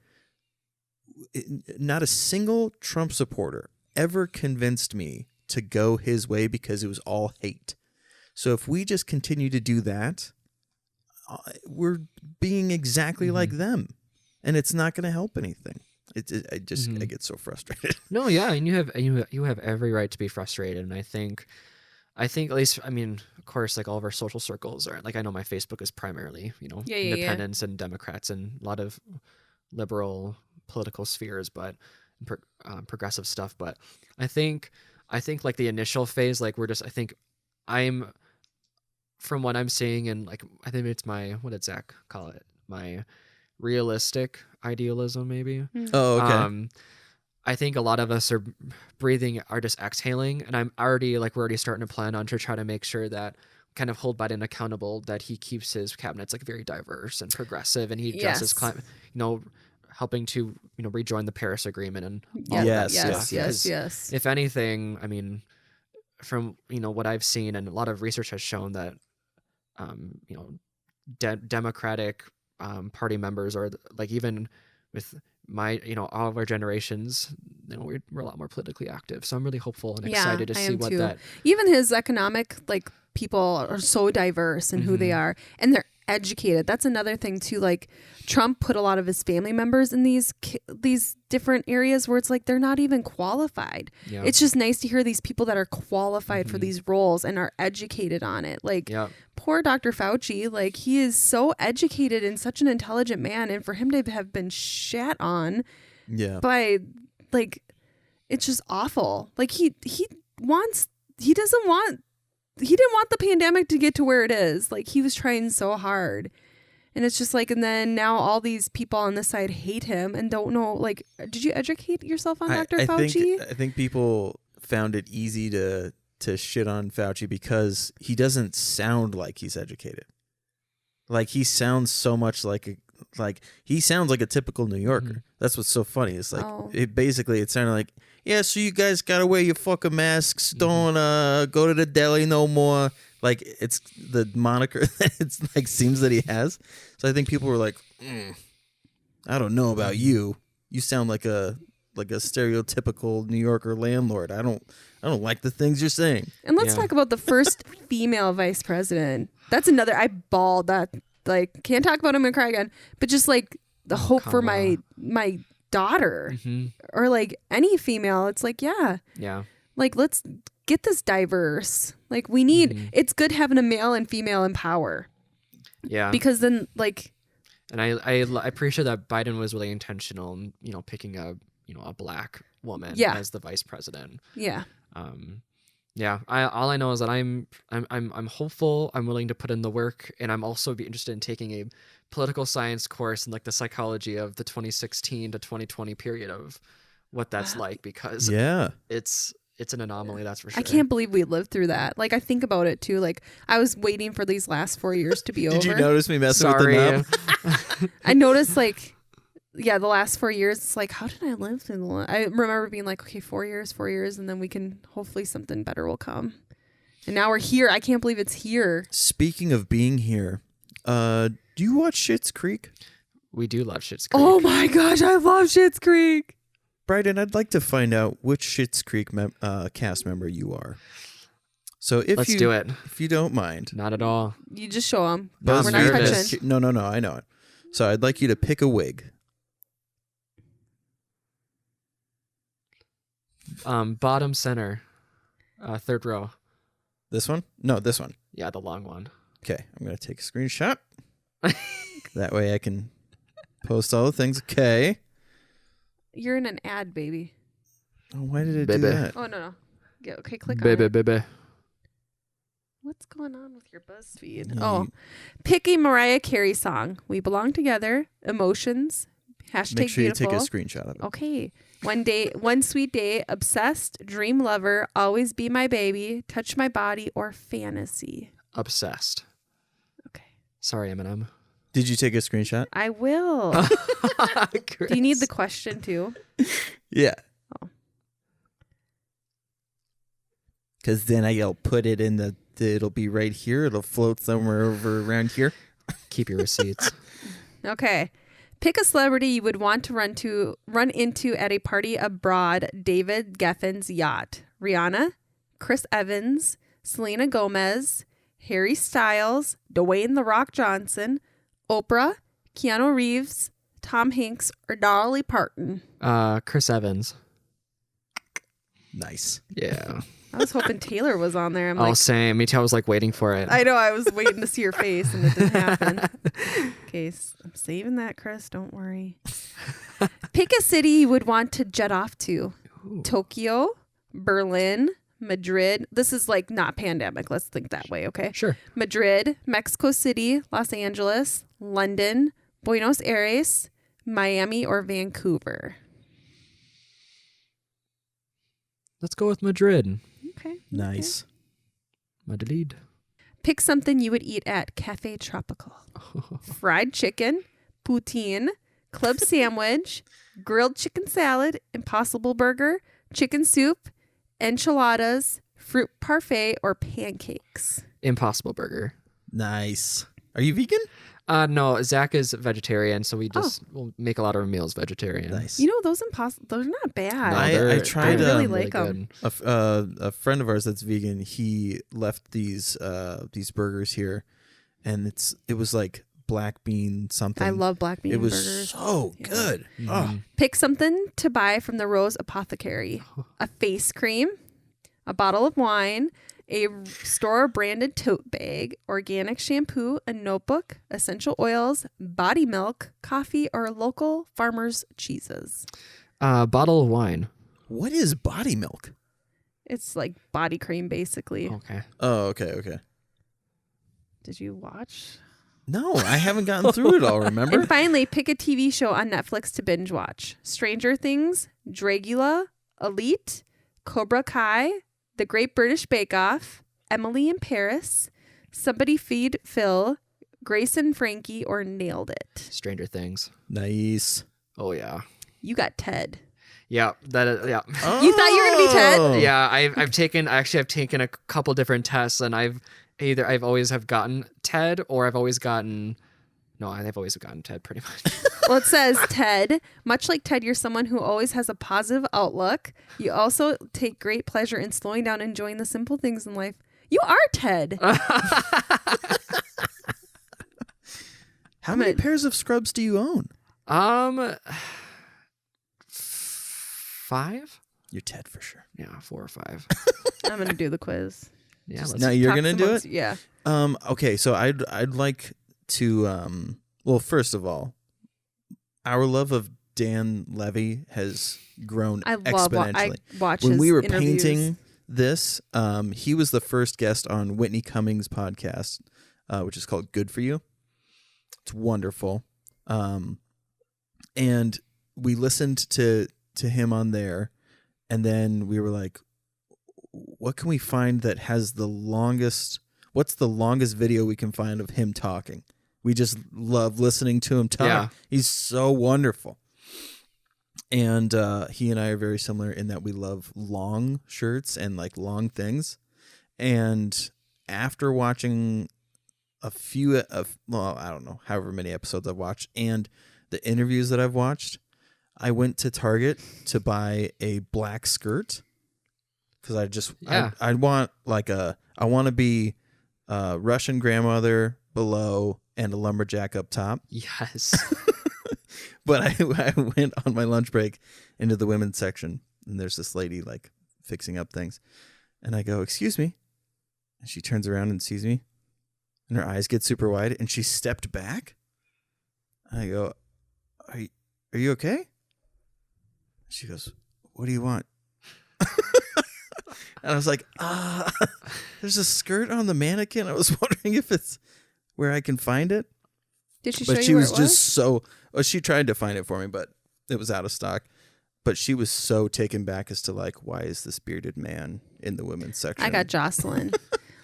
not a single Trump supporter ever convinced me to go his way because it was all hate. So if we just continue to do that, we're being exactly like them, and it's not going to help anything. I get so frustrated. No, yeah, and you have every right to be frustrated, and I think at least, I mean, of course, like all of our social circles are like, I know my Facebook is primarily independents and Democrats and a lot of liberal political spheres, but progressive stuff. But I think like the initial phase, like I'm from what I'm seeing, and like I think it's what did Zach call it? My realistic idealism, maybe. Oh, okay. I think a lot of us are just exhaling, and we're already starting to plan on to try to make sure that kind of hold Biden accountable, that he keeps his cabinets like very diverse and progressive, and he addresses climate, helping to rejoin the Paris Agreement and all that stuff. Yes. If anything, I mean, from what I've seen, and a lot of research has shown that Democratic Party members, or like even with my all of our generations, we're a lot more politically active. So I'm really hopeful and excited to see what that. Even his economic people are so diverse in who they are, and they're educated. That's another thing too. Like Trump put a lot of his family members in these different areas where it's like they're not even qualified. Yeah. It's just nice to hear these people that are qualified for these roles and are educated on it. Like poor Dr. Fauci, like he is so educated and such an intelligent man, and for him to have been shat on by it's just awful. Like he didn't want the pandemic to get to where it is. Like he was trying so hard. And it's just like, and then now all these people on this side hate him and don't know, like, did you educate yourself on Dr. Fauci? I think people found it easy to shit on Fauci because he doesn't sound like he's educated. Like he sounds so much like he sounds like a typical New Yorker. That's what's so funny. It's like, it sounded like, yeah, so you guys gotta wear your fucking masks. Don't go to the deli no more. Like it's the moniker that it's like seems that he has. So I think people were like, I don't know about you. You sound like a stereotypical New Yorker landlord. I don't like the things you're saying. And let's talk about the first female vice president. That's another. I bawled that. Like can't talk about him and cry again. But just like the hope for my daughter or like any female, it's like like let's get this diverse. Like we need it's good having a male and female in power, because then like, and I appreciate that Biden was really intentional in picking a black woman as the vice president. All I know is that I'm hopeful. I'm willing to put in the work, and I'm also be interested in taking a political science course in like the psychology of the 2016 to 2020 period of what that's like, because it's an anomaly, that's for sure. I can't believe we lived through that. Like I think about it too. Like I was waiting for these last 4 years to be over. Did you notice me messing with the nub? I noticed the last 4 years, it's like, how did I live through the I remember being like, okay, 4 years, and then we can, hopefully something better will come. And now we're here. I can't believe it's here. Speaking of being here, do you watch Schitt's Creek? We do love Schitt's Creek. Oh my gosh, I love Schitt's Creek. Bryden, I'd like to find out which Schitt's Creek cast member you are. So Let's do it. If you don't mind. Not at all. You just show them. Buzz We're not nervous. touching. No, I know it. So I'd like you to pick a wig. Bottom center. Third row. This one? No, this one. Yeah, the long one. Okay, I'm going to take a screenshot. That way I can post all the things. Okay. You're in an ad, baby. Oh, why did it Baby. do that? Oh, no. Yeah, okay, click on Baby, it. baby. What's going on with your BuzzFeed? Mm. Oh, pick a Mariah Carey song. We Belong Together. Emotions. Hashtag Make sure beautiful. you take a screenshot of it. Okay. One sweet day. Obsessed. Dream lover. Always be my baby. Touch my body or fantasy. Obsessed. Okay. Sorry, Eminem. Did you take a screenshot? I will. Do you need the question too? Yeah. Oh. Because then I'll put it in it'll be right here. It'll float somewhere over around here. Keep your receipts. Okay. Pick a celebrity you would want to run into at a party abroad. David Geffen's yacht. Rihanna, Chris Evans, Selena Gomez, Harry Styles, Dwayne The Rock Johnson, Oprah, Keanu Reeves, Tom Hanks, or Dolly Parton. Chris Evans. Nice. Yeah. I was hoping Taylor was on there. I'm Oh, like, same. Me too. I was like waiting for it. I know. I was waiting to see your face, and it didn't happen. Okay, I'm saving that, Chris. Don't worry. Pick a city you would want to jet off to. Ooh. Tokyo, Berlin, Madrid. This is like not pandemic. Let's think that way, okay? Sure. Madrid, Mexico City, Los Angeles, London, Buenos Aires, Miami, or Vancouver. Let's go with Madrid. Okay. Nice. Madrid. Pick something you would eat at Cafe Tropical. Fried chicken, poutine, club sandwich, grilled chicken salad, Impossible Burger, chicken soup, enchiladas, fruit parfait, or pancakes. Impossible Burger. Nice. Are you vegan? No, Zach is vegetarian, so we'll make a lot of our meals vegetarian. Nice. You know, those they're not bad. No, I tried. I really really like them. good. A friend of ours that's vegan. He left these burgers here, and it was like black bean something. I love black bean It was burgers. so Yeah. good. Oh. Pick something to buy from the Rose Apothecary. A face cream, a bottle of wine, a store branded tote bag, organic shampoo, a notebook, essential oils, body milk, coffee, or local farmers' cheeses. Bottle of wine. What is body milk? It's like body cream, basically. Okay. Oh, okay. Did you watch? No, I haven't gotten through it all. Remember? And finally, pick a TV show on Netflix to binge watch. Stranger Things, Dragula, Elite, Cobra Kai, The Great British Bake Off, Emily in Paris, Somebody Feed Phil, Grace and Frankie, or Nailed It. Stranger Things. Nice. Oh yeah. You got Ted. Yeah. That is, yeah. Oh. You thought you were gonna be Ted? Yeah. I've taken a couple different tests, and I've always have gotten Ted, or I've always gotten Ted pretty much. Well, it says Ted. Much like Ted, you're someone who always has a positive outlook. You also take great pleasure in slowing down and enjoying the simple things in life. You are Ted. How many pairs of scrubs do you own? 5? You're Ted for sure. Yeah, 4 or 5. I'm gonna do the quiz. Yeah. Just Let's, Now you're talk gonna do amongst- it? Yeah. Okay, so I'd like to well, first of all, our love of Dan Levy has grown I love exponentially. I watch When his we were interviews. painting this, he was the first guest on Whitney Cummings' podcast, which is called Good For You. It's wonderful. And we listened to him on there, and then we were like, what can we find that has what's the longest video we can find of him talking? We just love listening to him talk. Yeah. He's so wonderful. And he and I are very similar in that we love long shirts and like long things. And after watching a few I don't know, however many episodes I've watched, and the interviews that I've watched, I went to Target to buy a black skirt because I want I want to be a Russian grandmother below and a lumberjack up top. Yes. But I went on my lunch break into the women's section, and there's this lady like fixing up things, and I go, "Excuse me," and she turns around and sees me, and her eyes get super wide, and she stepped back. I go, "Are you okay?" She goes, "What do you want?" And I was like, there's a skirt on the mannequin. I was wondering if it's where I can find it. Did she show But you she where was it just so. Well, she tried to find it for me, but it was out of stock. But she was so taken back as to like, why is this bearded man in the women's section? I got Jocelyn.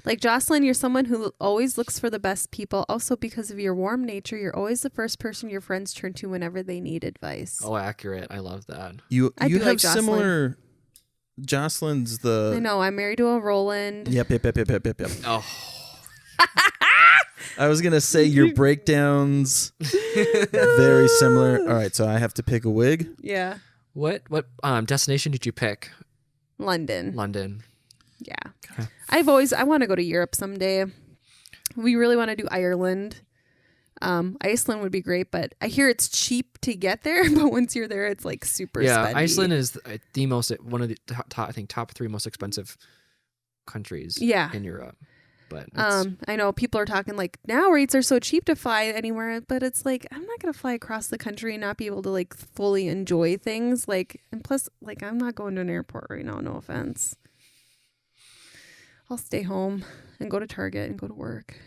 Like, Jocelyn, you're someone who always looks for the best people. Also, because of your warm nature, you're always the first person your friends turn to whenever they need advice. Oh, accurate. I love that. You I do have like Jocelyn. similar. Jocelyn's the. I know. I'm married to a Roland. Yep. Oh. I was gonna say your breakdowns very similar. All right, so I have to pick a wig. Yeah. What destination did you pick? London. London. Yeah. Okay. I want to go to Europe someday. We really want to do Ireland. Iceland would be great, but I hear it's cheap to get there. But once you're there, it's like super spendy. Iceland is the most, one of the top 3 most expensive countries in Europe. But I know people are talking like now rates are so cheap to fly anywhere, but it's like I'm not gonna fly across the country and not be able to like fully enjoy things. Like, and plus, like, I'm not going to an airport right now. No offense. I'll stay home and go to Target and go to work.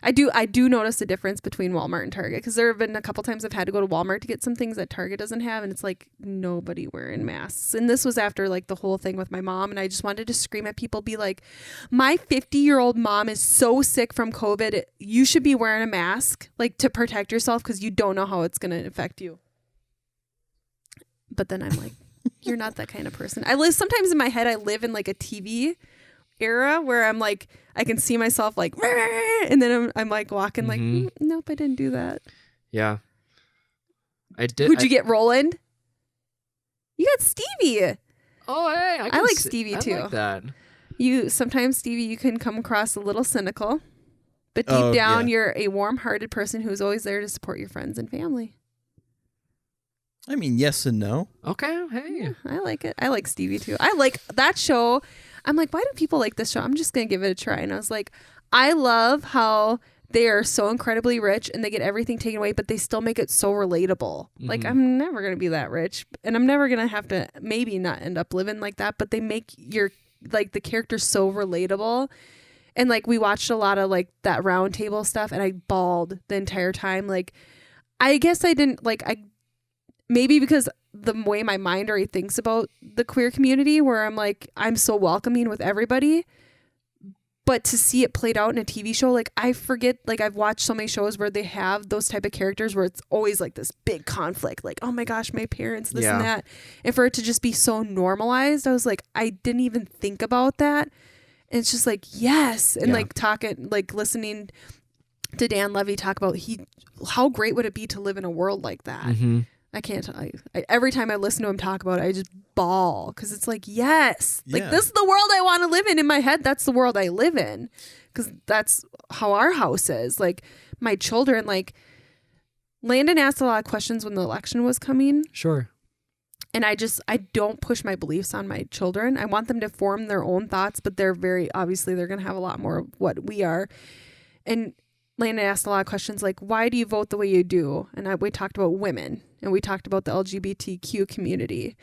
I do notice a difference between Walmart and Target because there have been a couple times I've had to go to Walmart to get some things that Target doesn't have, and it's like nobody wearing masks. And this was after like the whole thing with my mom, and I just wanted to scream at people, be like, my 50-year-old mom is so sick from COVID. You should be wearing a mask like to protect yourself because you don't know how it's going to affect you. But then I'm like, you're not that kind of person. Sometimes in my head, I live in like a TV era where I'm like, I can see myself like, and then I'm like walking like, nope, I didn't do that. Yeah. I did. Who'd you get, Roland? You got Stevie. Oh, hey. I like Stevie too. I like that. Sometimes, Stevie, you can come across a little cynical, but deep down, you're a warm-hearted person who's always there to support your friends and family. I mean, yes and no. Okay. Hey. Yeah, I like it. I like Stevie too. I like that show. I'm like, why do people like this show? I'm just going to give it a try. And I was like, I love how they are so incredibly rich and they get everything taken away, but they still make it so relatable. Like, I'm never going to be that rich and I'm never going to have to maybe not end up living like that, but they make the characters so relatable. And like, we watched a lot of like that round table stuff and I bawled the entire time. Like, I guess I didn't maybe because the way my mind already thinks about the queer community, where I'm like, I'm so welcoming with everybody, but to see it played out in a TV show, like I forget, like I've watched so many shows where they have those type of characters where it's always like this big conflict, like, oh my gosh, my parents, this and that. And for it to just be so normalized, I was like, I didn't even think about that. And it's just like, yes. And listening to Dan Levy talk about how great would it be to live in a world like that? I can't. Every time I listen to him talk about it, I just bawl because it's like, yes, like this is the world I want to live in. In my head, that's the world I live in because that's how our house is. Like my children, like Landon asked a lot of questions when the election was coming. Sure. And I don't push my beliefs on my children. I want them to form their own thoughts, but they're going to have a lot more of what we are. And Landon asked a lot of questions like, why do you vote the way you do? And we talked about women and we talked about the LGBTQ community.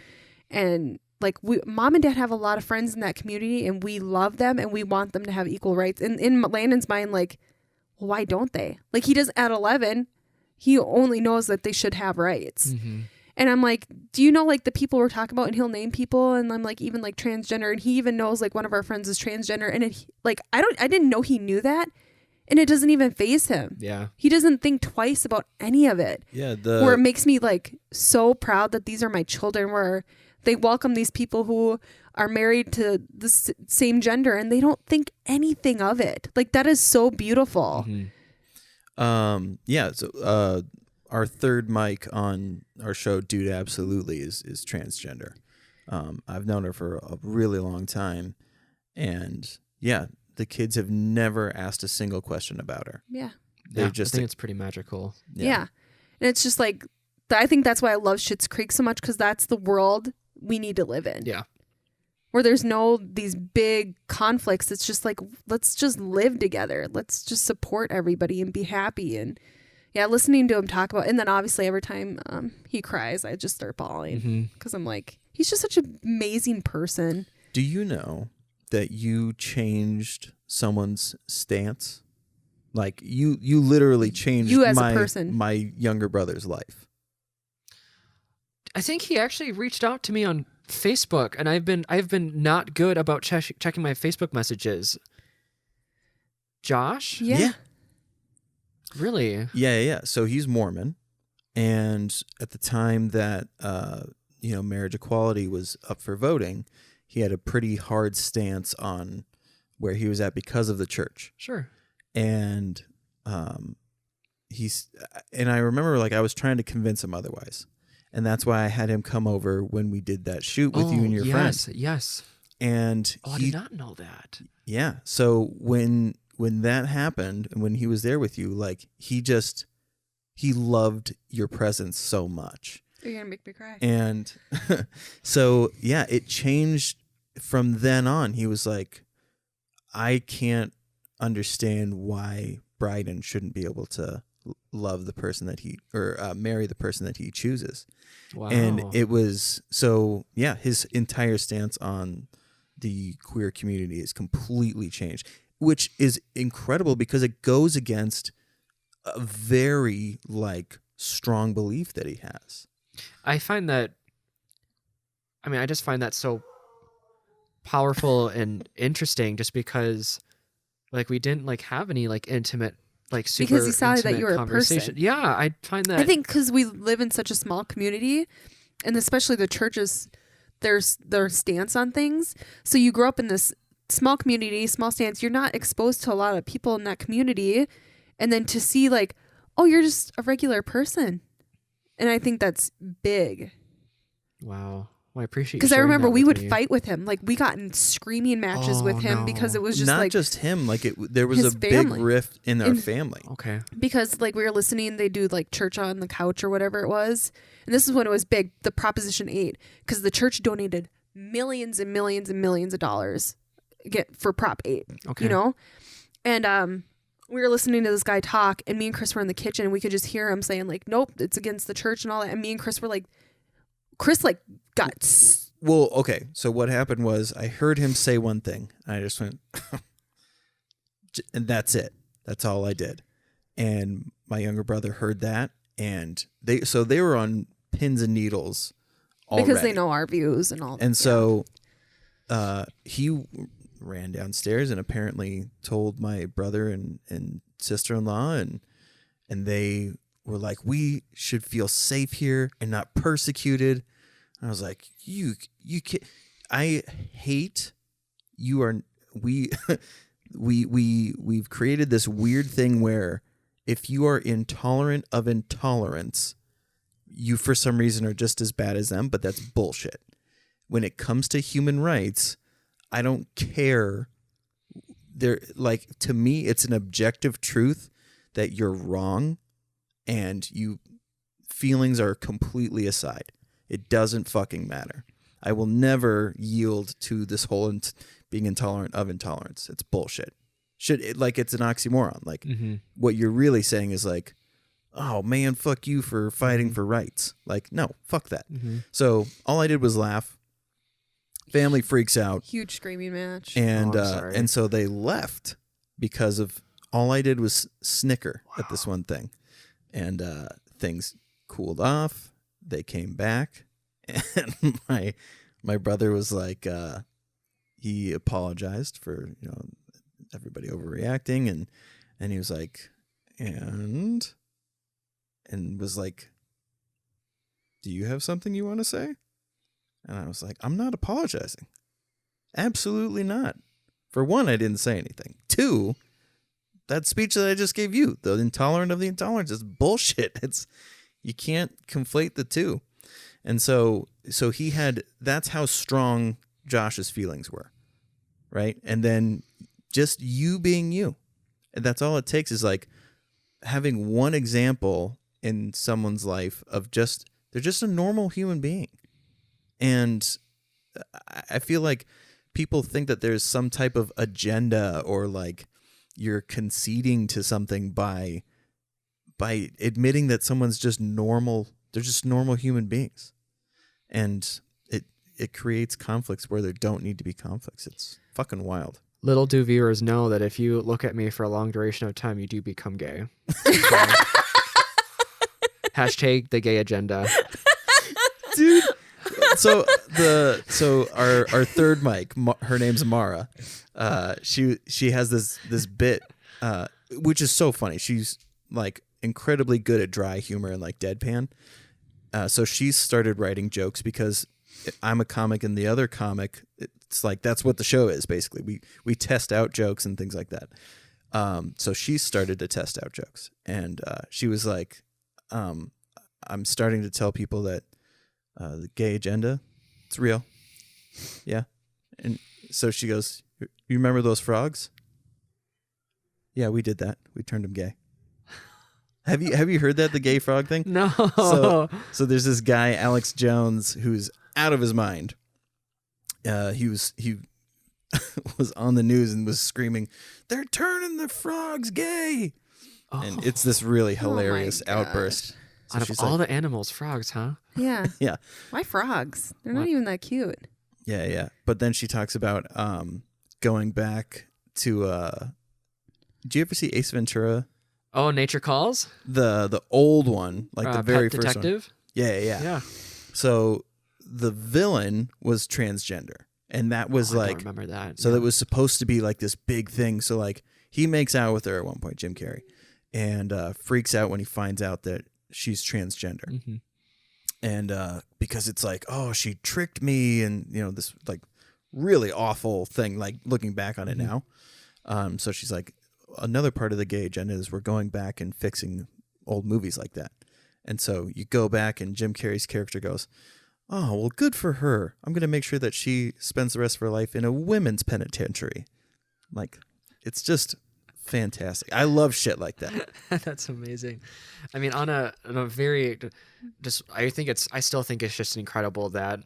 And like mom and dad have a lot of friends in that community and we love them and we want them to have equal rights. And in Landon's mind, like, well, why don't they? Like he doesn't at 11, he only knows that they should have rights. And I'm like, do you know like the people we're talking about? And he'll name people. And I'm like, even like transgender. And he even knows like one of our friends is transgender. And I didn't know he knew that. And it doesn't even faze him. Yeah. He doesn't think twice about any of it. Yeah. Where it makes me like so proud that these are my children, where they welcome these people who are married to the same gender and they don't think anything of it. Like that is so beautiful. Yeah. So our third mic on our show, Dude Absolutely, is transgender. I've known her for a really long time, and yeah, the kids have never asked a single question about her. Yeah. They're I just think it's pretty magical. Yeah. And it's just like, I think that's why I love Schitt's Creek so much, because that's the world we need to live in. Yeah. Where there's no these big conflicts. It's just like, let's just live together. Let's just support everybody and be happy. And yeah, listening to him talk about, and then obviously every time he cries, I just start bawling because I'm like, he's just such an amazing person. Do you know that you changed someone's stance? Like you literally changed You as a person. my younger brother's life. I think he actually reached out to me on Facebook, and I've been not good about checking my Facebook messages. Josh? Yeah. Really? Yeah. So he's Mormon, and at the time that marriage equality was up for voting, he had a pretty hard stance on where he was at because of the church. Sure. And I remember like I was trying to convince him otherwise. And that's why I had him come over when we did that shoot with you and your friends. Yes. And I did not know that. Yeah. So when that happened and when he was there with you, like he loved your presence so much. You're going to make me cry. And so, yeah, it changed from then on. He was like, I can't understand why Bryden shouldn't be able to love the person that marry the person that he chooses. Wow. And it was so, yeah, his entire stance on the queer community is completely changed, which is incredible because it goes against a very like strong belief that he has. I just find that so powerful and interesting just because like we didn't like have any like intimate like super because he saw that you were a conversation. person. Yeah, I find that. I think because we live in such a small community, and especially the churches, their stance on things. So you grow up in this small community, small stance. You're not exposed to a lot of people in that community, and then to see like, oh, you're just a regular person, and I think that's big. Wow. Well, I appreciate because I remember we would fight with him. Like we got in screaming matches with him because it was just not like just him. Like there was a family. big rift in our family. Okay. Because like we were listening, they do like church on the couch or whatever it was, and this is when it was big. The Proposition 8, because the church donated millions and millions and millions of dollars for Prop 8. Okay. You know, and we were listening to this guy talk, and me and Chris were in the kitchen, and we could just hear him saying like, "Nope, it's against the church" and all that. And me and Chris were like, got. Well, okay. So what happened was I heard him say one thing. And I just went, and that's it. That's all I did. And my younger brother heard that, and they were on pins and needles already. Because they know our views and all. And so he ran downstairs and apparently told my brother and sister-in-law, and they were like, we should feel safe here and not persecuted. And I was like, you can't. I hate you are we've created this weird thing where if you are intolerant of intolerance, you for some reason are just as bad as them, but that's bullshit. When it comes to human rights, I don't care. To me, it's an objective truth that you're wrong, and feelings are completely aside. It doesn't fucking matter. I will never yield to this whole being intolerant of intolerance. It's bullshit. It's an oxymoron. Like what you're really saying is like, oh man, fuck you for fighting for rights. Like, no, fuck that. So all I did was laugh. Family freaks out. Huge screaming match. And so they left because of all I did was snicker at this one thing. And things cooled off. They came back, and my brother was like, he apologized for everybody overreacting, and he was like, and was like, do you have something you want to say? And I was like, I'm not apologizing. Absolutely not. For one, I didn't say anything. Two, that speech that I just gave you, the intolerant of the intolerance, is bullshit. You can't conflate the two. And so that's how strong Josh's feelings were, right? And then just you being you. And that's all it takes, is like having one example in someone's life of they're just a normal human being. And I feel like people think that there's some type of agenda, or like you're conceding to something by admitting that someone's just normal. They're just normal human beings. And it creates conflicts where there don't need to be conflicts. It's fucking wild. Little do viewers know that if you look at me for a long duration of time, you do become gay. Hashtag the gay agenda. Dude. So our third mic, her name's Mara. She has this bit, which is so funny. She's like incredibly good at dry humor and like deadpan. So she's started writing jokes because I'm a comic and the other comic, it's like that's what the show is basically. We test out jokes and things like that. So she started to test out jokes, and she was like, I'm starting to tell people that the gay agenda, it's real. Yeah. And so she goes, you remember those frogs? Yeah, we did that. We turned them gay. Have you heard that, the gay frog thing? No. So there's this guy, Alex Jones, who's out of his mind. He was on the news and was screaming, "They're turning the frogs gay!" Oh. And it's this really hilarious Oh my outburst. So Out of she's all like, the animals, frogs, huh? Yeah. yeah, Why frogs? They're not What? even that cute. yeah. But then she talks about going back to. Did you ever see Ace Ventura? Oh, Nature Calls? The old one, like the very Pet first one. Detective? Yeah. So the villain was transgender, and that was I like, don't remember that. so yeah. that was supposed to be like this big thing. So like he makes out with her at one point, Jim Carrey, and freaks out when he finds out that she's transgender. Mhm. And because it's like, oh, she tricked me, and this like really awful thing, like looking back on it now. So she's like, another part of the gay agenda is we're going back and fixing old movies like that. And so you go back, and Jim Carrey's character goes, oh, well, good for her. I'm going to make sure that she spends the rest of her life in a women's penitentiary. Like, it's just fantastic. I love shit like that. That's amazing. I mean, on a very, I still think it's just incredible that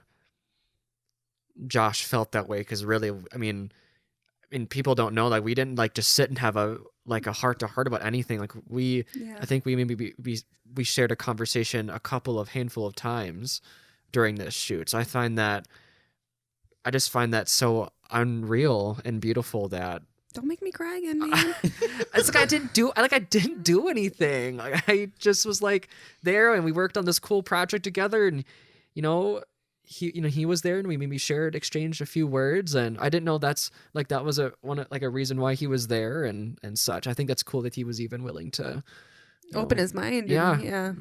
Josh felt that way, because really, I mean, people don't know, like, we didn't like just sit and have a heart to heart about anything. Like I think we maybe we shared a conversation a handful of times during this shoot. So I just find that so unreal and beautiful that. Don't make me cry again, man. It's like I didn't do anything. Like, I just was like there, and we worked on this cool project together, and he was there, and we maybe exchanged a few words, and I didn't know that was a reason why he was there and such. I think that's cool that he was even willing to Open his mind. Yeah. Yeah.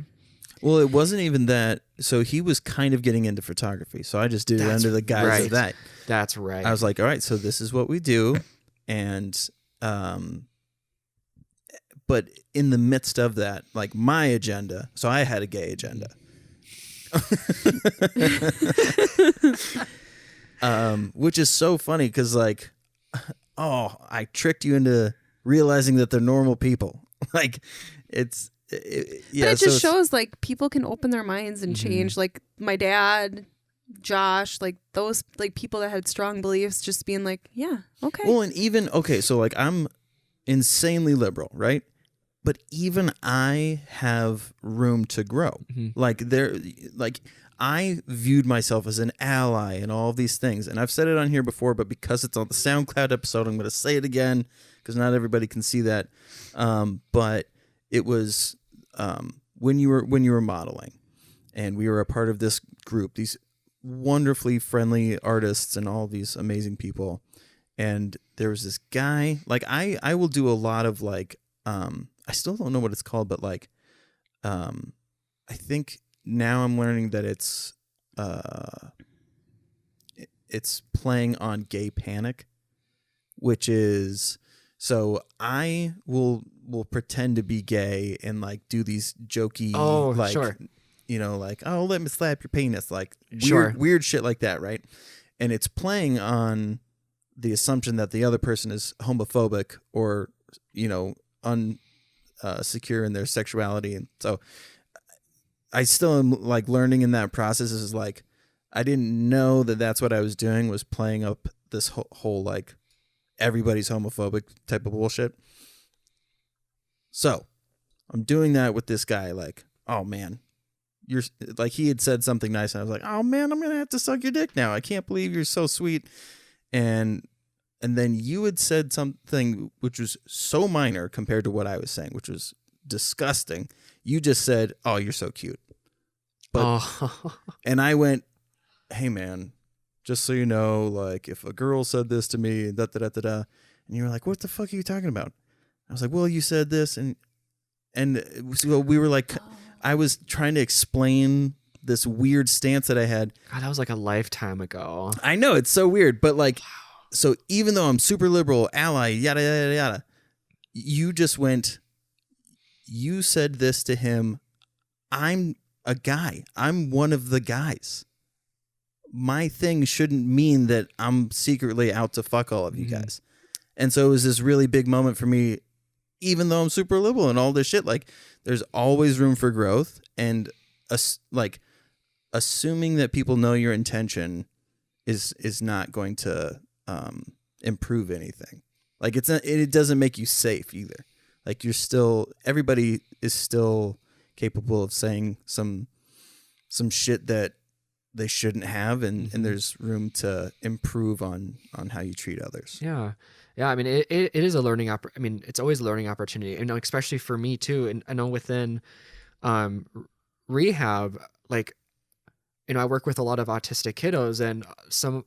Well, it wasn't even that. So he was kind of getting into photography. So I just did it under the guise right. of that. That's right. I was like, all right, so this is what we do. And, but in the midst of that, like my agenda, so I had a gay agenda. Which is so funny because, like, oh, I tricked you into realizing that they're normal people. Like, yeah. But it just shows like people can open their minds and change. Like my dad, Josh, like those like people that had strong beliefs, just being like, yeah, okay. Well, and even so like I'm insanely liberal, right? But even I have room to grow. Like I viewed myself as an ally and all of these things, and I've said it on here before, but because it's on the SoundCloud episode, I'm going to say it again because not everybody can see that. But it was when you were modeling, and we were a part of this group, these wonderfully friendly artists and all these amazing people, and there was this guy. Like I will do a lot of like. I still don't know what it's called, but like, I think now I'm learning that it's playing on gay panic, which is So I will pretend to be gay and like do these jokey, Oh, like, sure. you know, like, oh, let me slap your penis, like Sure. weird shit like that, right? And it's playing on the assumption that the other person is homophobic or, you know, secure in their sexuality. And so I still am like learning in that process. Is like, I didn't know that that's what I was doing, was playing up this whole like everybody's homophobic type of bullshit. So I'm doing that with this guy. Like, oh man, you're like, he had said something nice, and I was like, oh man, I'm gonna have to suck your dick now. I can't believe you're so sweet. And then you had said something which was so minor compared to what I was saying, which was disgusting. You just said, oh, you're so cute. But and I went, hey man, just so you know, like, if a girl said this to me, da da da da da, and you were like, what the fuck are you talking about? I was like, well, you said this, and so we were like, I was trying to explain this weird stance that I had. God, that was like a lifetime ago. I know, it's so weird, but like, so even though I'm super liberal, ally, yada yada yada, you just went, you said this to him. I'm a guy. I'm one of the guys. My thing shouldn't mean that I'm secretly out to fuck all of you guys. And so it was this really big moment for me, even though I'm super liberal and all this shit. Like, there's always room for growth, and like assuming that people know your intention is not going to improve anything. Like, it doesn't make you safe either. Like, everybody is still capable of saying some shit that they shouldn't have, and there's room to improve on how you treat others. Yeah. I mean, it is a learning it's always a learning opportunity, you know, especially for me too. And I know within rehab, like, you know, I work with a lot of autistic kiddos, and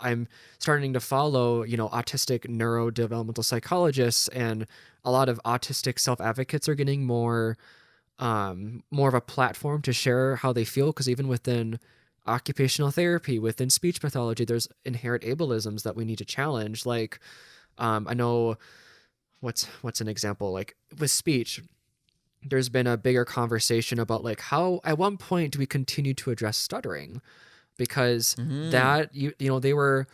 I'm starting to follow, you know, autistic neurodevelopmental psychologists, and a lot of autistic self-advocates are getting more of a platform to share how they feel. Because even within occupational therapy, within speech pathology, there's inherent ableisms that we need to challenge. Like, I know what's an example, like with speech, there's been a bigger conversation about like how at one point do we continue to address stuttering, because that you know they were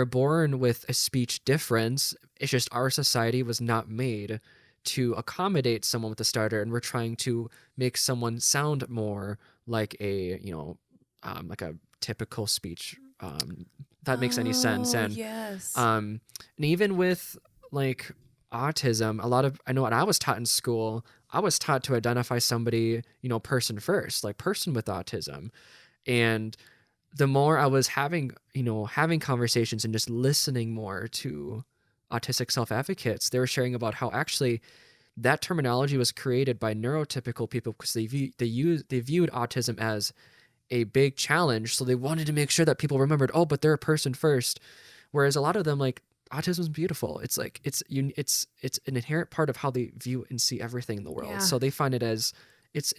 born with a speech difference. It's just our society was not made to accommodate someone with a stutter, and we're trying to make someone sound more like a like a typical speech, that makes any sense. And yes. and even with like autism, I know what I was taught in school, I was taught to identify somebody, you know, person first, like person with autism. And the more I was having conversations and just listening more to autistic self-advocates, they were sharing about how actually that terminology was created by neurotypical people because they viewed autism as a big challenge. So they wanted to make sure that people remembered, oh, but they're a person first. Whereas a lot of them, like, autism is beautiful. It's like, it's an inherent part of how they view and see everything in the world. Yeah. So they find it as it's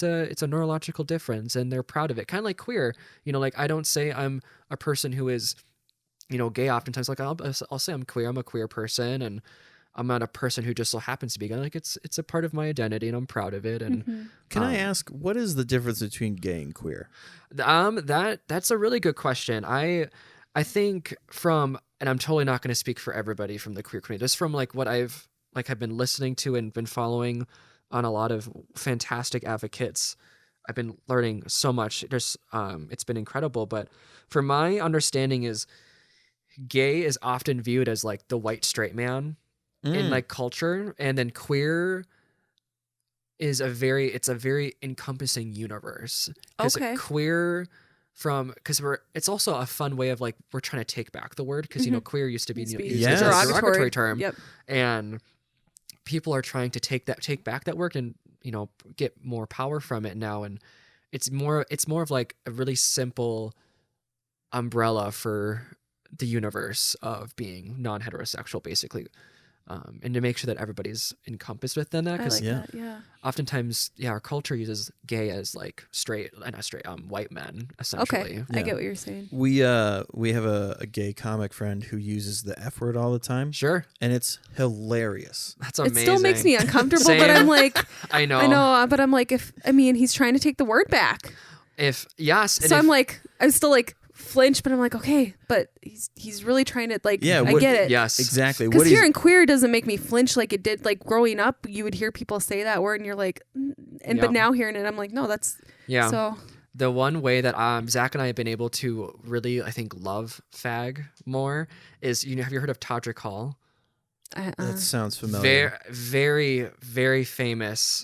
a neurological difference, and they're proud of it. Kind of like queer, you know, like I don't say I'm a person who is, you know, gay. Oftentimes, like I'll say I'm queer. I'm a queer person, and I'm not a person who just so happens to be gay. Like it's a part of my identity, and I'm proud of it. And Can I ask, what is the difference between gay and queer? That's a really good question. I think and I'm totally not going to speak for everybody from the queer community, just from like what I've been listening to and been following on a lot of fantastic advocates. I've been learning so much. It's been incredible. But for my understanding is gay is often viewed as like the white straight man in like culture, and then queer is a very encompassing universe. Okay. Queer it's also a fun way of like, we're trying to take back the word, because you know, queer used to be used as a derogatory term. Yep. And people are trying to take back that word and, you know, get more power from it now. And it's more of like a really simple umbrella for the universe of being non-heterosexual, basically. and to make sure that everybody's encompassed within that. I Because like that. Yeah. oftentimes, our culture uses gay as like not straight, white men, essentially. Okay. I get what you're saying. We have a gay comic friend who uses the F word all the time. Sure. And it's hilarious. That's amazing. It still makes me uncomfortable, but Same. I'm like, I know. I know, but I'm like, he's trying to take the word back. I'm like, I'm still like flinch, but I'm like, okay, but he's really trying to like, I get it. Yes. Exactly. Because hearing queer doesn't make me flinch like it did. Like growing up, you would hear people say that word and you're like, but now hearing it, I'm like, no, that's, so. The one way that Zach and I have been able to really, I think, love fag more is, have you heard of Todrick Hall? That sounds familiar. Very, very famous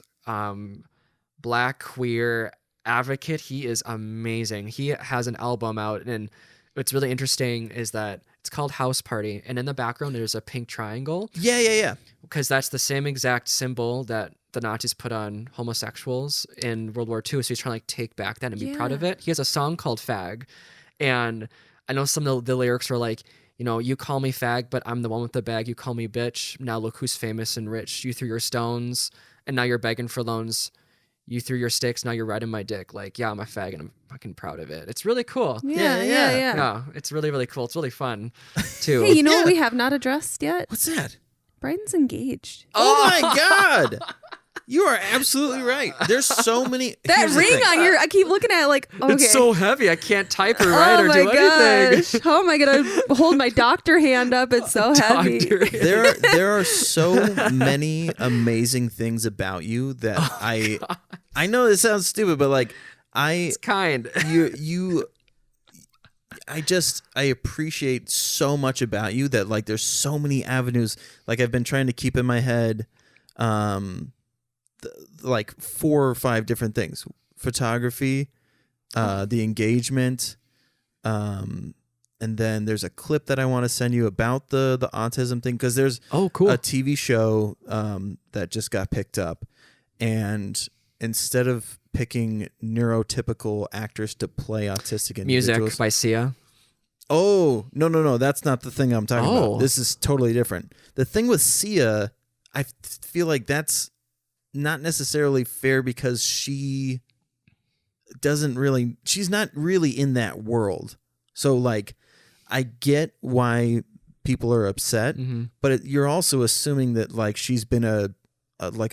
black queer advocate. He is amazing. He has an album out, and what's really interesting is that it's called House Party, and in the background there's a pink triangle. Yeah. Because that's the same exact symbol that the Nazis put on homosexuals in World War II. So he's trying to like take back that and be proud of it. He has a song called Fag, and I know some of the lyrics are like, you call me fag, but I'm the one with the bag. You call me bitch. Now look who's famous and rich. You threw your stones, and now you're begging for loans. You threw your sticks, now you're riding my dick. Like, yeah, I'm a fag, and I'm fucking proud of it. It's really cool. Yeah. It's really, really cool. It's really fun, too. Hey, you know what we have not addressed yet? What's that? Bryden's engaged. Oh my God. You are absolutely right. There's so many. That ring on your, I keep looking at it like, okay. It's so heavy. I can't type or write or do anything. Oh my God. I hold my doctor hand up. It's so heavy. There are so many amazing things about you that I know this sounds stupid, but like it's kind. I appreciate so much about you that like there's so many avenues. Like I've been trying to keep in my head like 4 or 5 different things: photography, the engagement, and then there's a clip that I want to send you about the autism thing, because there's cool. a TV show that just got picked up, and instead of picking neurotypical actors to play autistic individuals, Music by Sia. Oh, no, that's not the thing I'm talking about. This is totally different. The thing with Sia, I feel like that's not necessarily fair, because she's not really in that world. So like, I get why people are upset, but you're also assuming that like she's been a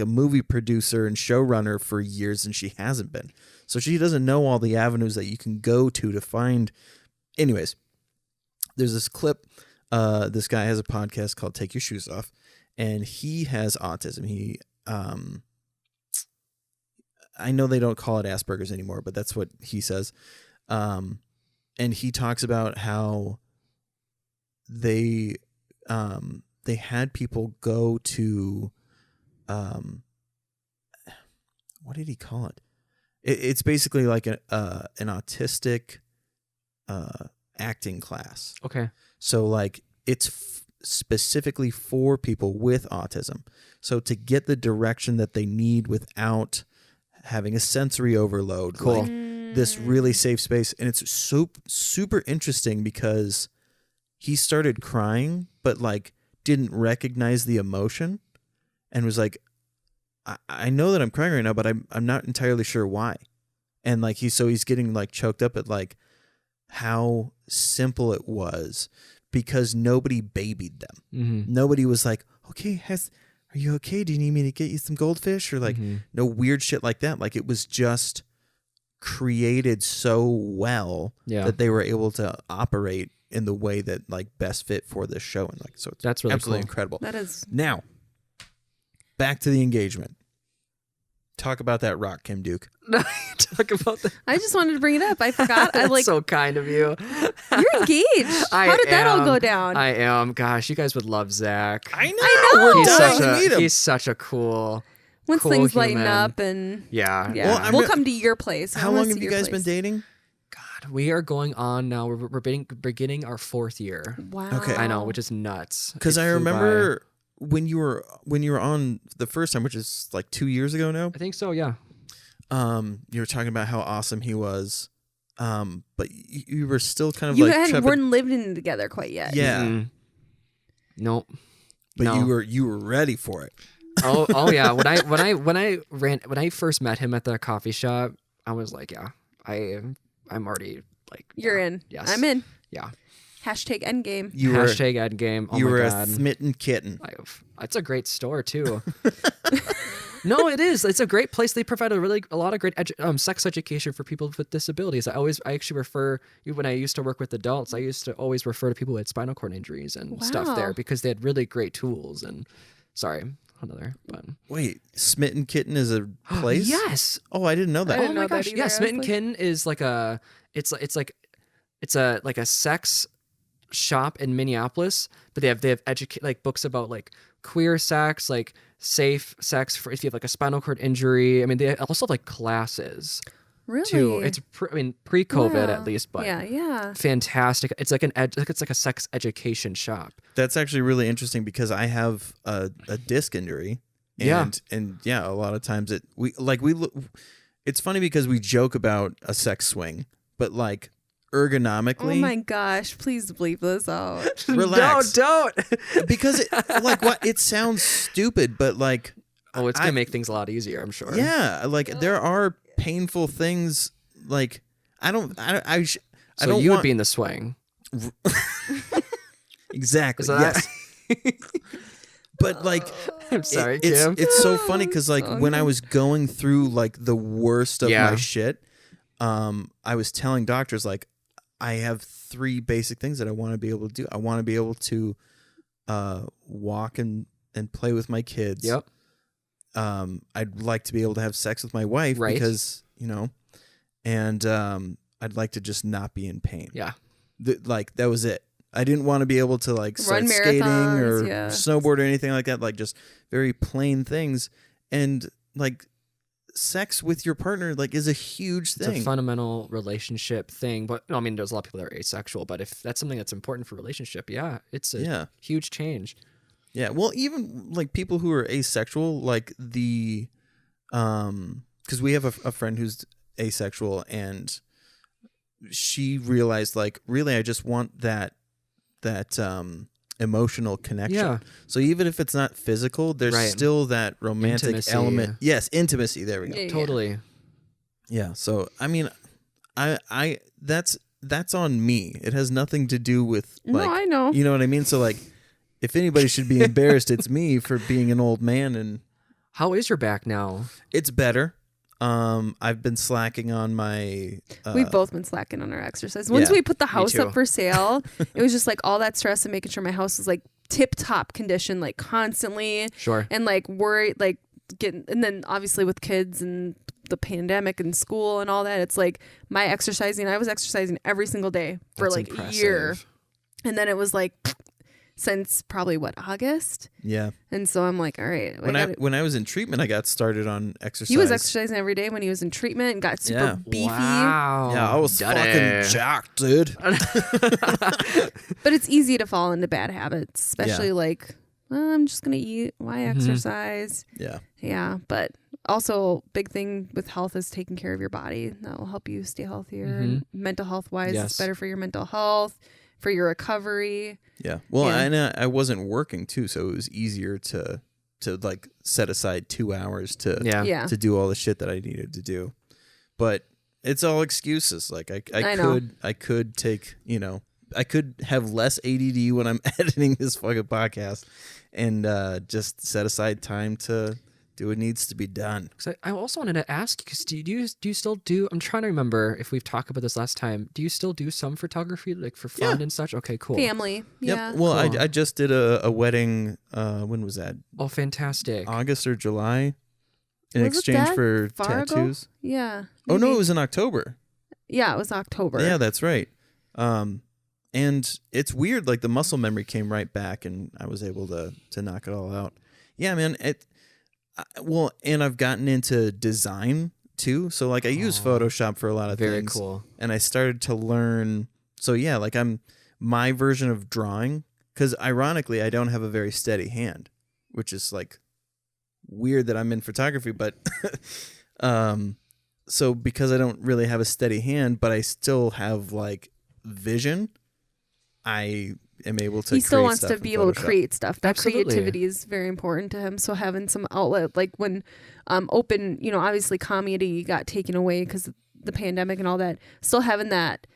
movie producer and showrunner for years, and she hasn't been. So she doesn't know all the avenues that you can go to find. Anyways, there's this clip. This guy has a podcast called Take Your Shoes Off, and he has autism. He, I know they don't call it Asperger's anymore, but that's what he says. And he talks about how they had people go to, what did he call it? It's basically like an autistic acting class. Okay. So like it's specifically for people with autism. So to get the direction that they need without having a sensory overload, cool. like this really safe space. And it's so super interesting, because he started crying, but like didn't recognize the emotion, and was like, I know that I'm crying right now, but I'm not entirely sure why. And like he's getting like choked up at like how simple it was, because nobody babied them. Nobody was like, okay, are you okay? Do you need me to get you some goldfish? Or like no weird shit like that. Like it was just created so well that they were able to operate in the way that like best fit for this show. And like, so it's that's really absolutely cool. incredible. That is. Now, back to the engagement. Talk about that rock, Kim Duke. Talk about that. I just wanted to bring it up. I forgot. I That's so kind of you. You're engaged. How did that all go down? I am. Gosh, you guys would love Zach. I know. We're dying to meet him. He's such a cool. Once cool things human. lighten up and yeah. Well, we'll come to your place. How long have you guys been dating? God, we are going on now. We're beginning our 4th year. Wow. Okay. I know, which is nuts. Because I remember when you were on the first time, which is like 2 years ago now. I think so. Yeah. You were talking about how awesome he was, but you were still kind of you like weren't living together quite yet. Yeah. Nope. but No. you were ready for it. Oh yeah. When I first met him at the coffee shop, I was like, yeah, I'm already like, You're yeah, in. Yes. I'm in. Yeah. Hashtag endgame. You were Hashtag endgame. Oh you my were God. a smitten kitten. It's a great store too. No, it is. It's a great place. They provide a lot of great sex education for people with disabilities. I actually refer, when I used to work with adults, I used to always refer to people with spinal cord injuries and stuff there Wow. because they had really great tools. And sorry, another, but Wait, Smitten Kitten is a place? yes. Oh, I didn't know that. I didn't Oh my know that gosh. either. Yeah, I was Smitten like- Kitten is like it's a sex shop in Minneapolis, but they have like books about like queer sex, like safe sex for if you have like a spinal cord injury. I mean, they also have like classes Really? too. It's pre-COVID Wow. at least, but yeah. fantastic. It's like it's like a sex education shop. That's actually really interesting because I have a disc injury. And yeah, a lot of times it's funny because we joke about a sex swing, but like ergonomically, Oh my gosh! Please bleep this out. relax. Don't. Because it sounds stupid, but like, Oh, it's gonna make things a lot easier, I'm sure. yeah, like there are painful things. Like I don't You would be in the swing. exactly. Is that- Yes. But like, I'm sorry, Kim. it's so funny because like when I was going through like the worst of Yeah. my shit, I was telling doctors like I have 3 basic things that I want to be able to do. I want to be able to walk and play with my kids. Yep. I'd like to be able to have sex with my wife Right. because and I'd like to just not be in pain. Yeah. Like that was it. I didn't want to be able to like start Run skating or marathons, yeah. snowboard or anything like that. Like just very plain things. And like sex with your partner like is a huge It's thing. a fundamental relationship thing, but I mean, there's a lot of people that are asexual. But if that's something that's important for a relationship, yeah, it's a huge change. Yeah. Well, even like people who are asexual, like because we have a friend who's asexual, and she realized like really I just want that emotional connection. Yeah. So even if it's not physical, there's Right. still that romantic Intimacy. element. Yes, intimacy. There we go. Yeah. Totally. Yeah. So I mean, I that's on me. It has nothing to do with like No, I know. you know what I mean. So like, if anybody should be embarrassed, it's me for being an old man, and How is your back now? it's better. I've been slacking on my. We've both been slacking on our exercise. Once yeah, we put the house too. up for sale, it was just like all that stress and making sure my house was like tip top condition, like constantly, Sure. and like worried, like getting, and then obviously with kids and the pandemic and school and all that, it's like my exercising. I was exercising every single day for That's like impressive. a year, and then it was like since probably August, Yeah. and so I'm like, all right. When I was in treatment, I got started on exercise. He was exercising every day when he was in treatment and got super Yeah. beefy. Wow. Yeah, I was Daddy. fucking jacked, dude. But it's easy to fall into bad habits, especially like, well, I'm just going to eat. Why exercise? Yeah. Yeah. But also, big thing with health is taking care of your body. That will help you stay healthier. And mental health wise, Yes. it's better for your mental health, for your recovery. Yeah. Well, Yeah. and I wasn't working too, so it was easier to like set aside 2 hours to Yeah. to do all the shit that I needed to do. But it's all excuses. Like I know. I could take, I could have less ADD when I'm editing this fucking podcast and just set aside time to do what needs to be done. 'Cause I also wanted to ask, because do you still do? I'm trying to remember if we've talked about this last time. Do you still do some photography, like for fun Yeah. and such? Okay, cool. Family. Yeah. Yep. Well, Cool. I just did a wedding. When was that? Oh, fantastic. August or July? In Was it exchange that for far ago? tattoos. Yeah. Oh no, maybe. it was in October. Yeah, it was October. Yeah, that's right. And it's weird. Like the muscle memory came right back, and I was able to knock it all out. Yeah, man. Well, and I've gotten into design too. So like I use Photoshop for a lot of Very things. cool. And I started to learn. So yeah, like my version of drawing, because ironically I don't have a very steady hand, which is like weird that I'm in photography, but so because I don't really have a steady hand, but I still have like vision, I am able to he still create wants stuff to in be able to Photoshop. create stuff. That Absolutely. creativity is very important to him. So having some outlet, like when open, obviously comedy got taken away because of the pandemic and all that, still having that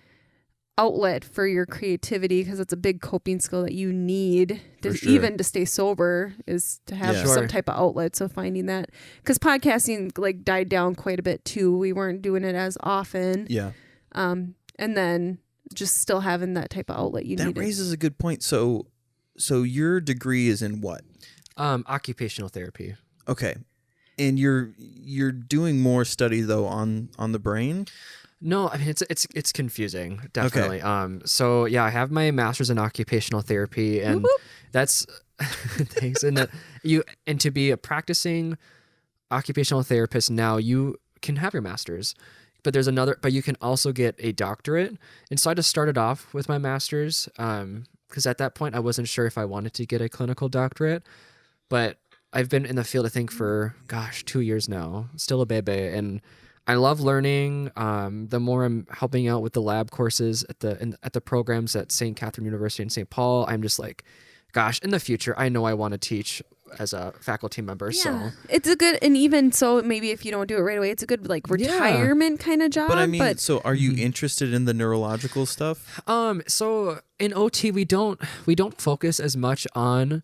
outlet for your creativity, because it's a big coping skill that you need to For sure. even to stay sober, is to have Yeah. some Sure. type of outlet. So finding that, because podcasting like died down quite a bit too. We weren't doing it as often. Yeah. And then just still having that type of outlet you That need. raises a good point. So your degree is in what? Occupational therapy. Okay. And you're doing more study though on the brain? No, I mean it's confusing, definitely. So yeah, I have my master's in occupational therapy, and Whoop, whoop. that's thanks. And to be a practicing occupational therapist now, you can have your master's, but you can also get a doctorate. And so I just started off with my master's, because at that point I wasn't sure if I wanted to get a clinical doctorate, but I've been in the field I think for 2 years now, still a baby, and I love learning. The more I'm helping out with the lab courses at the programs at St. Catherine University in St. Paul, I'm just like, gosh, in the future, I know I want to teach as a faculty member. Yeah, So it's a good, and even so, maybe if you don't do it right away, it's a good like retirement kind of job. But I mean, so are you interested in the neurological stuff? so in OT we don't focus as much on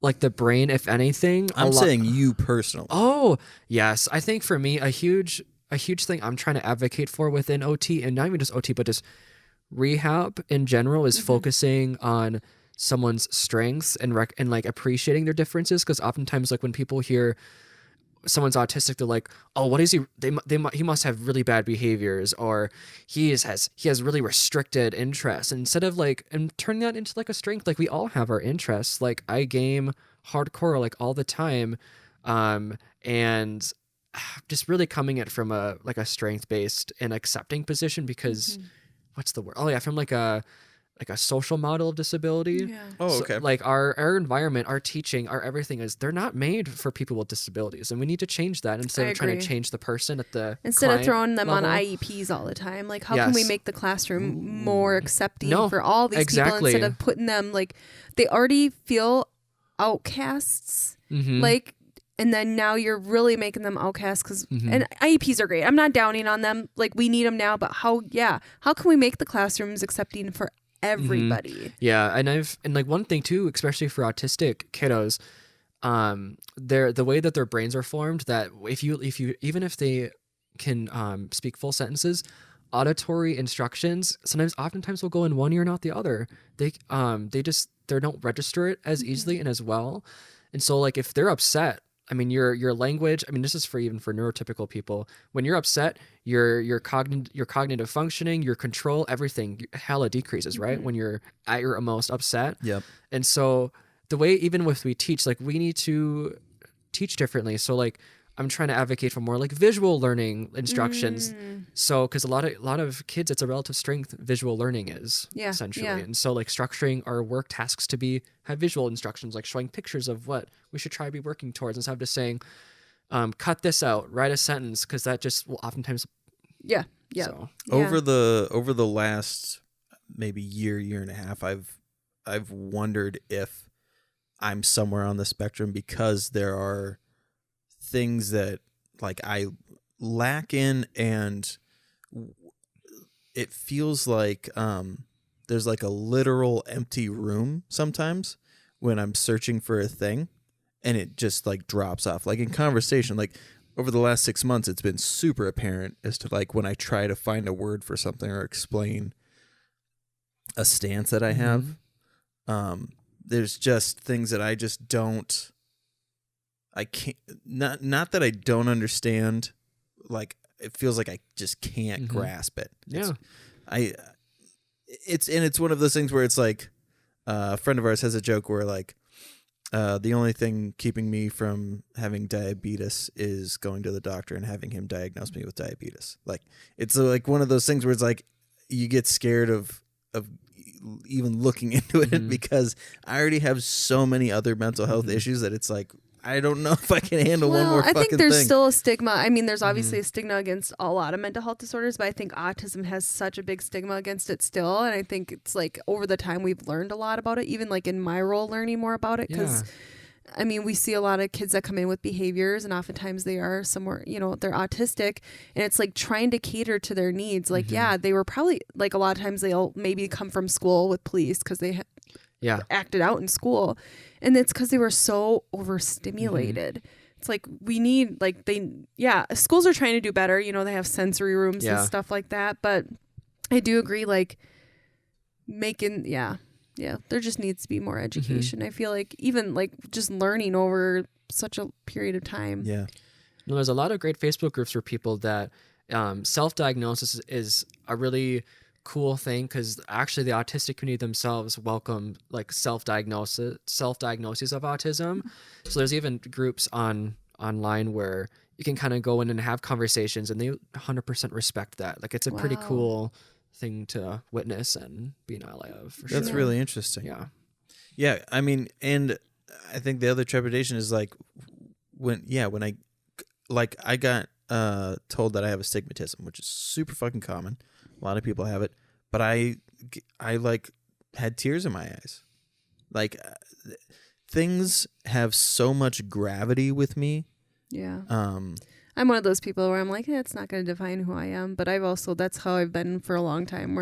like the brain, if anything. I'm saying you personally. Oh, yes. I think for me, a huge thing I'm trying to advocate for within OT, and not even just OT, but just rehab in general, is focusing on someone's strengths and like appreciating their differences. Because oftentimes, like when people hear someone's autistic, they're like, "Oh, what is he? He must have really bad behaviors, or he has really restricted interests." Instead of like and turning that into like a strength, like we all have our interests. Like I game hardcore like all the time, and just really coming at from a strength based and accepting position, because what's the word? Oh yeah, from like a social model of disability. Yeah. Oh, So, okay. like our environment, our teaching, our everything they're not made for people with disabilities, and we need to change that instead I of trying agree. to change the person at the Instead of client throwing them on level. IEPs all the time, like how can we Yes. make the classroom more accepting No, for all these exactly. people, instead of putting them like they already feel outcasts, Mhm. like, and then now you're really making them outcasts because Mm-hmm. and IEPs are great. I'm not downing on them, like we need them now, but how can we make the classrooms accepting for everybody? Yeah, and like one thing too, especially for autistic kiddos, the way that their brains are formed, that if you even if they can speak full sentences, auditory instructions oftentimes will go in one ear, not the other. They don't register it as easily and as well. And so like if they're upset, I mean your language, I mean this is for even for neurotypical people. When you're upset, your cognitive functioning, your control, everything hella decreases, right? When you're at your most upset. Yep. And so the way even with we teach, like we need to teach differently. So like I'm trying to advocate for more like visual learning instructions. So because a lot of kids, it's a relative strength visual learning is essentially. Yeah. And so like structuring our work tasks to have visual instructions, like showing pictures of what we should try to be working towards, instead of just saying, cut this out, write a sentence, because that just will oftentimes. Yeah. So. Over the last maybe year and a half, I've wondered if I'm somewhere on the spectrum, because there are things that like I lack in, and it feels like there's like a literal empty room sometimes when I'm searching for a thing, and it just like drops off. Like in conversation, like over the last 6 months, it's been super apparent as to like when I try to find a word for something or explain a stance that I have, there's just things that I just don't. I can't, not that I don't understand, like it feels like I just can't grasp it. It's one of those things where it's like a friend of ours has a joke where like the only thing keeping me from having diabetes is going to the doctor and having him diagnose me with diabetes. Like it's like one of those things where it's like you get scared of even looking into it, because I already have so many other mental health issues that it's like I don't know if I can handle one more I fucking think there's thing. still a stigma. I mean, there's obviously a stigma against a lot of mental health disorders, but I think autism has such a big stigma against it still. And I think it's like over the time we've learned a lot about it, even like in my role, learning more about it. Because I mean, we see a lot of kids that come in with behaviors, and oftentimes they are somewhere, they're autistic, and it's like trying to cater to their needs. Like, yeah, they were probably like a lot of times they'll maybe come from school with police because they acted out in school, and it's because they were so overstimulated. It's like we need like schools are trying to do better. They have sensory rooms and stuff like that, but I do agree, like making there just needs to be more education. I feel like even like just learning over such a period of time. Yeah. There's a lot of great Facebook groups for people that self-diagnosis is a really cool thing, because actually the autistic community themselves welcome like self-diagnoses of autism. So there's even groups online where you can kind of go in and have conversations, and they 100% respect that. Like it's a pretty cool thing to witness and be an ally of. That's really interesting. Yeah. I mean, and I think the other trepidation is like when I got told that I have astigmatism, which is super fucking common. A lot of people have it, but I like had tears in my eyes. Like things have so much gravity with me. Yeah. I'm one of those people where I'm like, it's not going to define who I am. But that's how I've been for a long time.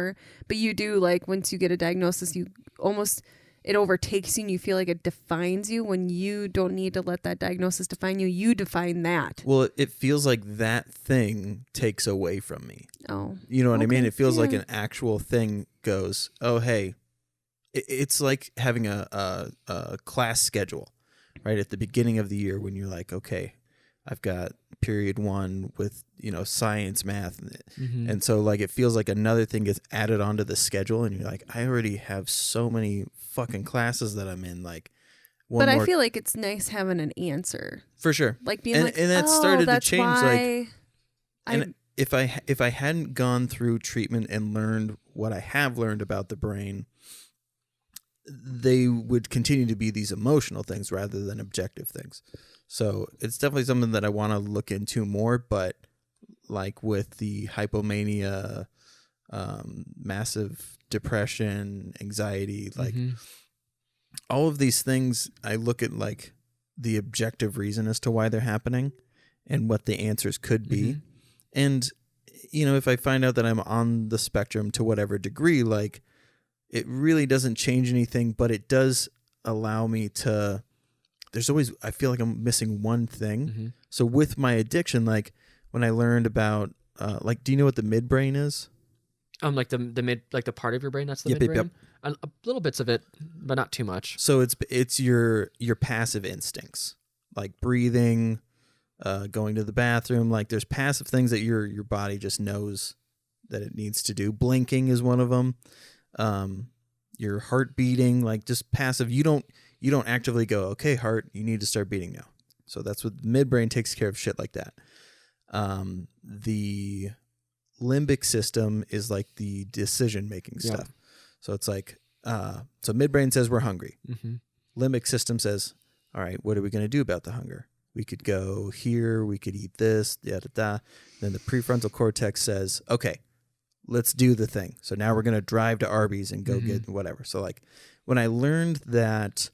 But you do, like, once you get a diagnosis, it overtakes you and you feel like it defines you, when you don't need to let that diagnosis define you. You define that. Well, it feels like that thing takes away from me. Oh. You know what I mean? It feels like an actual thing goes, oh, hey, it's like having a class schedule, right? At the beginning of the year when you're like, okay, I've got period 1 with, science, math. And so like, it feels like another thing gets added onto the schedule, and you're like, I already have so many fucking classes that I'm in. Like, I feel like it's nice having an answer. For sure. Like being and that started to change. Why and if I hadn't gone through treatment and learned what I have learned about the brain, they would continue to be these emotional things rather than objective things. So it's definitely something that I want to look into more, but like with the hypomania, massive depression, anxiety, like all of these things, I look at like the objective reason as to why they're happening and what the answers could be. And, if I find out that I'm on the spectrum to whatever degree, like it really doesn't change anything, but it does allow me to, I feel like I'm missing one thing. So with my addiction, like when I learned about, do you know what the midbrain is? Like the mid, like the part of your brain that's the midbrain. A little bits of it, but not too much. So it's your passive instincts, like breathing, going to the bathroom. Like there's passive things that your body just knows that it needs to do. Blinking is one of them. Your heart beating, like just passive. You don't actively go, okay, heart, you need to start beating now. So that's what the midbrain takes care of, shit like that. The limbic system is like the decision-making stuff. So it's like, so midbrain says we're hungry. Limbic system says, all right, what are we going to do about the hunger? We could go here, we could eat this, da-da-da. Then the prefrontal cortex says, okay, let's do the thing. So now we're going to drive to Arby's and go get whatever. So like when I learned that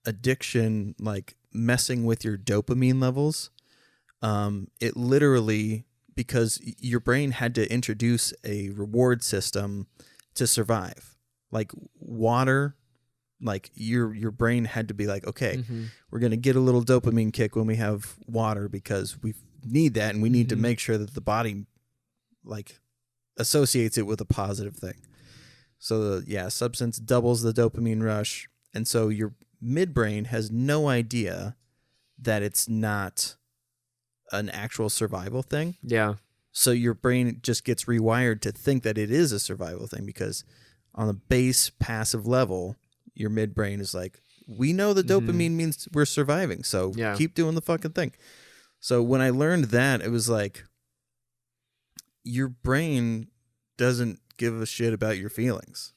addiction, like messing with your dopamine levels, it literally, because your brain had to introduce a reward system to survive. Like water, like your brain had to be like, okay, we're going to get a little dopamine kick when we have water because we need that, and we need to make sure that the body like associates it with a positive thing. So substance doubles the dopamine rush. And so your midbrain has no idea that it's not an actual survival thing. Yeah. So your brain just gets rewired to think that it is a survival thing, because on the base passive level, your midbrain is like, we know the dopamine means we're surviving. So keep doing the fucking thing. So when I learned that, it was like, your brain doesn't give a shit about your feelings.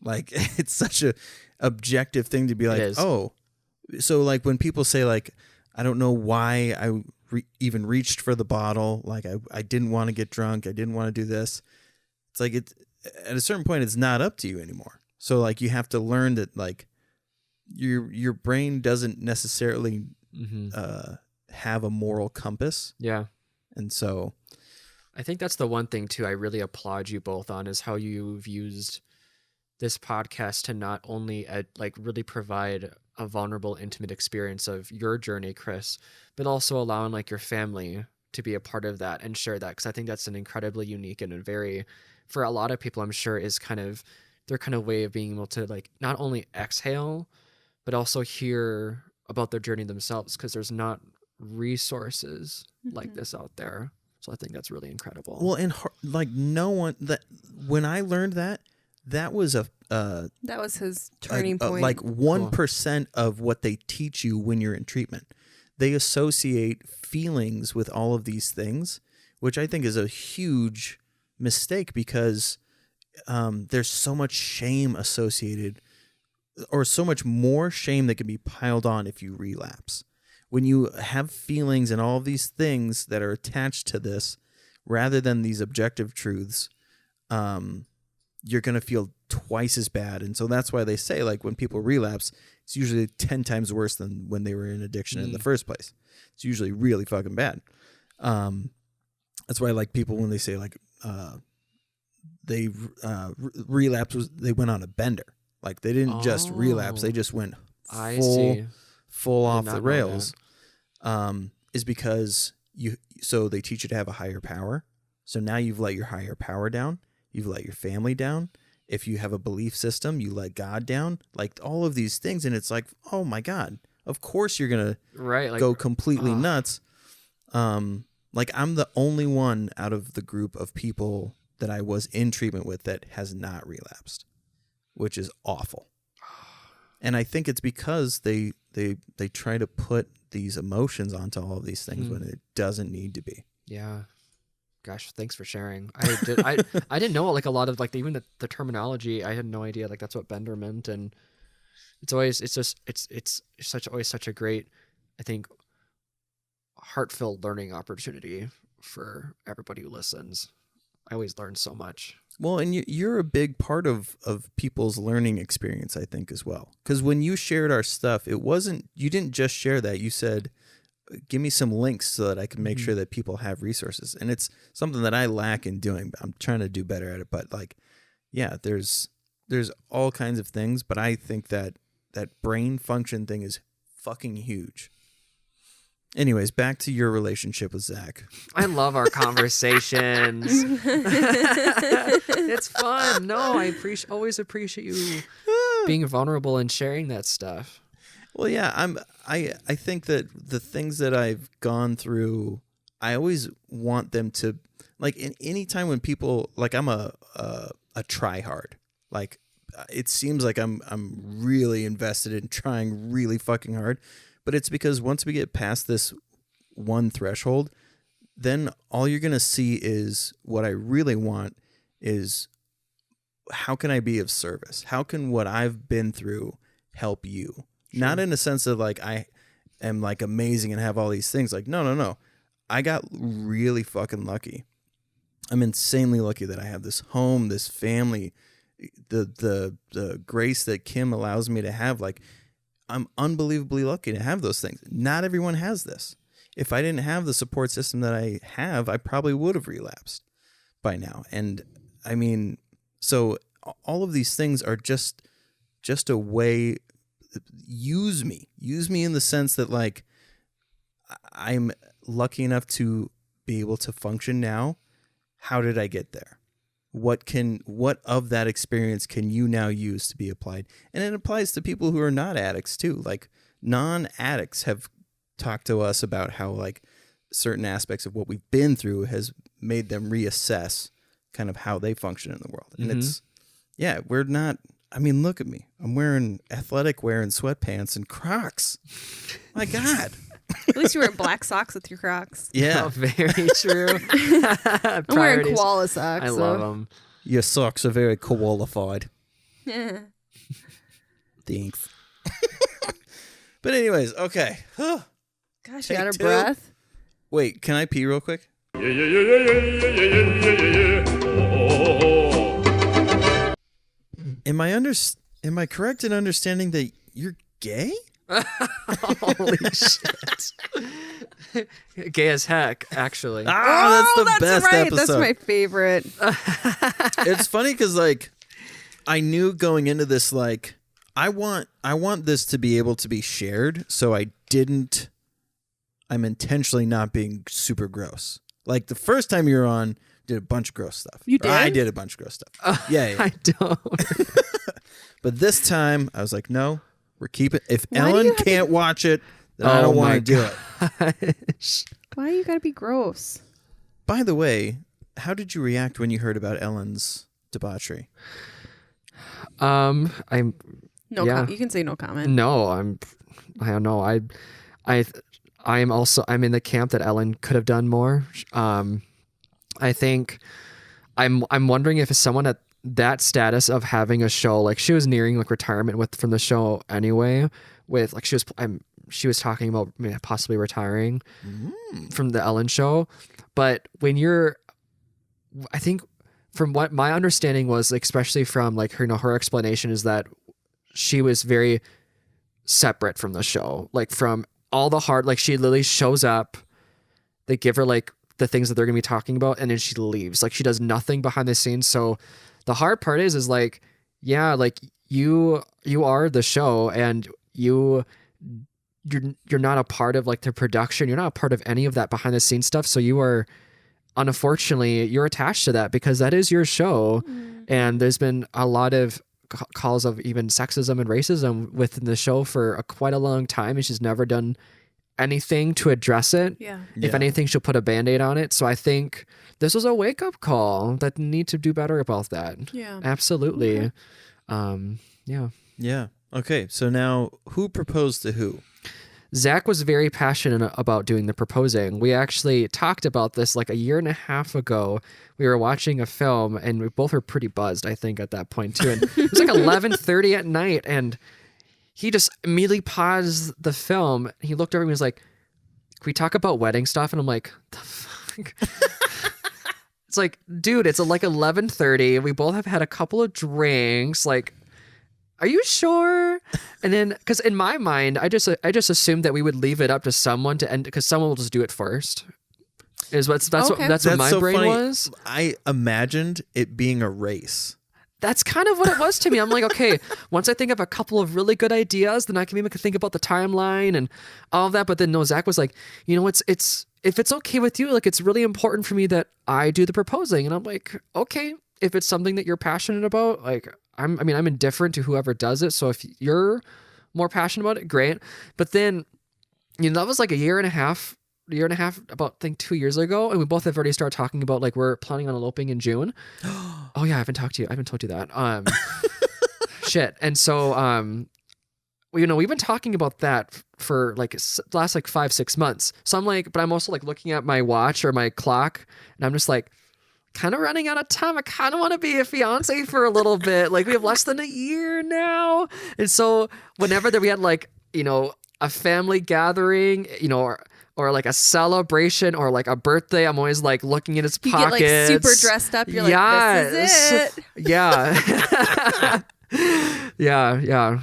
Like it's such a objective thing to be like, oh, So like when people say like, I don't know why I even reached for the bottle. Like I didn't want to get drunk. I didn't want to do this. It's like at a certain point, it's not up to you anymore. So like you have to learn that like your brain doesn't necessarily have a moral compass. Yeah. And so I think that's the one thing too I really applaud you both on is how you've used this podcast to not only like really provide a vulnerable, intimate experience of your journey, Chris, but also allowing like your family to be a part of that and share that. Cause I think that's an incredibly unique and a very, for a lot of people, I'm sure is kind of their kind of way of being able to like not only exhale, but also hear about their journey themselves. Cause there's not resources like this out there. So I think that's really incredible. Well, and like no one that when I learned that was that was his turning point. Like 1% of what they teach you when you're in treatment. They associate feelings with all of these things, which I think is a huge mistake because there's so much shame associated, or so much more shame that can be piled on if you relapse. When you have feelings and all of these things that are attached to this, rather than these objective truths, you're going to feel twice as bad. And so that's why they say, like, when people relapse, it's usually 10 times worse than when they were in addiction in the first place. It's usually really fucking bad. That's why, like, people, when they say, like, they relapse, they went on a bender. Like, they didn't just relapse. They just went full off the rails. Is because so they teach you to have a higher power. So now you've let your higher power down. You've let your family down. If you have a belief system, you let God down. Like all of these things. And it's like, oh my God, of course you're going to go completely nuts. Like I'm the only one out of the group of people that I was in treatment with that has not relapsed, which is awful. And I think it's because they try to put these emotions onto all of these things when it doesn't need to be. Yeah. Gosh, thanks for sharing. I didn't know like a lot of like even the terminology. I had no idea like that's what bender meant, and it's always such a great, I think, heartfelt learning opportunity for everybody who listens. I always learn so much. Well, and you're a big part of people's learning experience, I think, as well. Because when you shared our stuff, you didn't just share that. You said, give me some links so that I can make sure that people have resources. And it's something that I lack in doing. I'm trying to do better at it. But like, yeah, there's all kinds of things. But I think that brain function thing is fucking huge. Anyways, back to your relationship with Zach. I love our conversations. It's fun. No, I always appreciate you being vulnerable and sharing that stuff. Well, yeah, I think that the things that I've gone through, I always want them to, like, in any time when people, like, I'm a try hard. Like, it seems like I'm really invested in trying really fucking hard. But it's because once we get past this one threshold, then all you're going to see is what I really want is how can I be of service? How can what I've been through help you? Sure. Not in a sense of like I am like amazing and have all these things. Like, no. I got really fucking lucky. I'm insanely lucky that I have this home, this family, the grace that Kim allows me to have. Like, I'm unbelievably lucky to have those things. Not everyone has this. If I didn't have the support system that I have, I probably would have relapsed by now. And I mean, so all of these things are just a way. Use me in the sense that like I'm lucky enough to be able to function now. How did I get there? What of that experience can you now use to be applied? And it applies to people who are not addicts too. Like non-addicts have talked to us about how like certain aspects of what we've been through has made them reassess kind of how they function in the world. And it's, yeah, we're not, I mean, look at me. I'm wearing athletic wear and sweatpants and Crocs. My God. At least you wear black socks with your Crocs. Yeah. Oh, very true. I'm wearing koala socks. I love them. Your socks are very qualified. Yeah. Thanks. But anyways, okay. Gosh, you Take out of two. breath. Wait, can I pee real quick? Am I correct in understanding that you're gay? Holy shit. Gay as heck, actually. That's the best right. episode. That's my favorite. It's funny because like I knew going into this, like I want this to be able to be shared, so I'm intentionally not being super gross. Like the first time you were on, did a bunch of gross stuff. You did? I did a bunch of gross stuff. Yeah. I don't. But this time I was like, no, we're keeping. If Why do Ellen you have can't watch it, then I don't want to do it. Why you gotta be gross? By the way, how did you react when you heard about Ellen's debauchery? I'm No, Yeah. you can say no comment. no, I don't know. I'm in the camp that Ellen could have done more. I think I'm wondering if someone at that status of having a show, like she was nearing like retirement from the show anyway, with like she was talking about possibly retiring from the Ellen show. But I think from what my understanding was, like, especially from like her, her explanation is that she was very separate from the show, like from all the hard, like she literally shows up, they give her like the things that they're gonna be talking about, and then she leaves. Like she does nothing behind the scenes. So the hard part is like, yeah, like you are the show, and you're not a part of like the production. You're not a part of any of that behind the scenes stuff. So you are, unfortunately, you're attached to that because that is your show. And there's been a lot of calls of even sexism and racism within the show for quite a long time, and she's never done anything to address it. Yeah. If anything, she'll put a Band-Aid on it. So I think this was a wake-up call that need to do better about that. Yeah. Absolutely. Okay. Yeah. Yeah. Okay. So now, who proposed to who? Zach was very passionate about doing the proposing. We actually talked about this like a year and a half ago. We were watching a film, and we both were pretty buzzed, I think, at that point too. And it was like 11:30 at night, and he just immediately paused the film. He looked over and he was like, "Can we talk about wedding stuff?" And I'm like, "The fuck." It's like, dude, it's like 11:30. We both have had a couple of drinks. Like, are you sure? And then, because in my mind, I just assumed that we would leave it up to someone to end, because someone will just do it first. That's Okay. what my so brain funny. was. I imagined it being a race. That's kind of what it was to me. I'm like, okay, once I think of a couple of really good ideas, then I can maybe think about the timeline and all of that. But then no, Zach was like, you know, it's if it's okay with you, like it's really important for me that I do the proposing. And I'm like, okay, if it's something that you're passionate about, like I'm indifferent to whoever does it. So if you're more passionate about it, great. But then, you know, that was like a year and a half, about I think 2 years ago, and we both have already started talking about like we're planning on eloping in June. Oh yeah, I haven't told you that. Shit. And so you know, we've been talking about that for like last like 5-6 months. So I'm like, but I'm also like looking at my watch or my clock, and I'm just like, kind of running out of time. I kind of want to be a fiance for a little bit. Like we have less than a year now. And so whenever that we had like, you know, a family gathering, you know, or like a celebration or like a birthday, I'm always like looking in his pockets. You get like super dressed up. You're like, this is it. Yeah. yeah.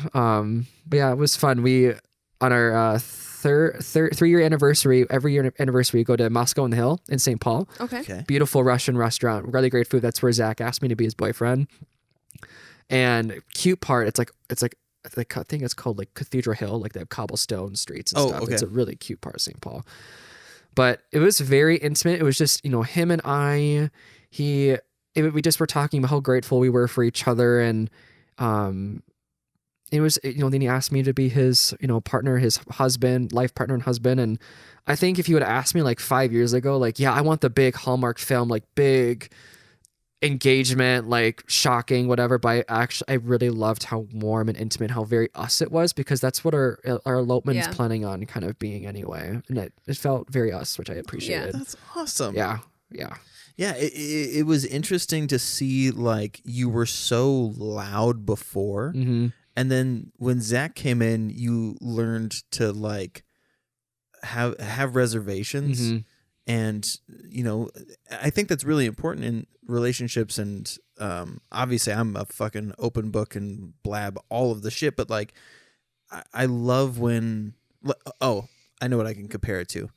But yeah, it was fun. We, on our 3-year anniversary, every year anniversary, we go to Moscow on the Hill in St. Paul. Okay. Beautiful Russian restaurant, really great food. That's where Zach asked me to be his boyfriend. And cute part, it's like I think it's called like Cathedral Hill, like they have cobblestone streets and stuff. Okay. It's a really cute part of St. Paul. But it was very intimate. It was just, you know, him and I. We just were talking about how grateful we were for each other, and it was, you know, then he asked me to be his, you know, partner, his husband, life partner and husband. And I think if you would have asked me like 5 years ago, like, yeah, I want the big Hallmark film, like big engagement, like shocking, whatever. But I really loved how warm and intimate, how very us it was, because that's what our elopement is planning on kind of being anyway. And it felt very us, which I appreciated. Yeah, that's awesome. Yeah. Yeah, it was interesting to see, like, you were so loud before, And then when Zach came in, you learned to like have reservations. Mm-hmm. And, you know, I think that's really important in relationships. And obviously I'm a fucking open book and blab all of the shit. But like, I love when, I know what I can compare it to.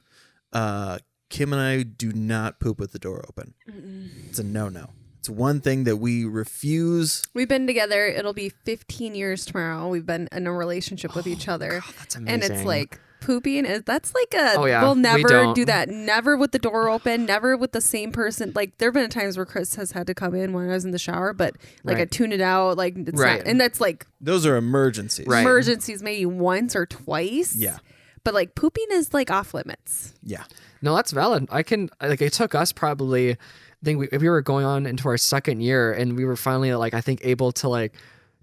Kim and I do not poop with the door open. Mm-mm. It's a no-no. It's one thing that we refuse. We've been together. It'll be 15 years tomorrow. We've been in a relationship with each other. God, that's amazing. And it's like pooping. That's like a, we we'll never don't. do that. Never with the door open. Never with the same person. Like there have been times where Chris has had to come in when I was in the shower, but like I tune it out. Like it's not, and that's like. Those are emergencies. Right. Emergencies maybe once or twice. Yeah. But like pooping is like off limits. Yeah. No, that's valid. It took us probably, I think we were going on into our second year and we were finally like, I think able to like,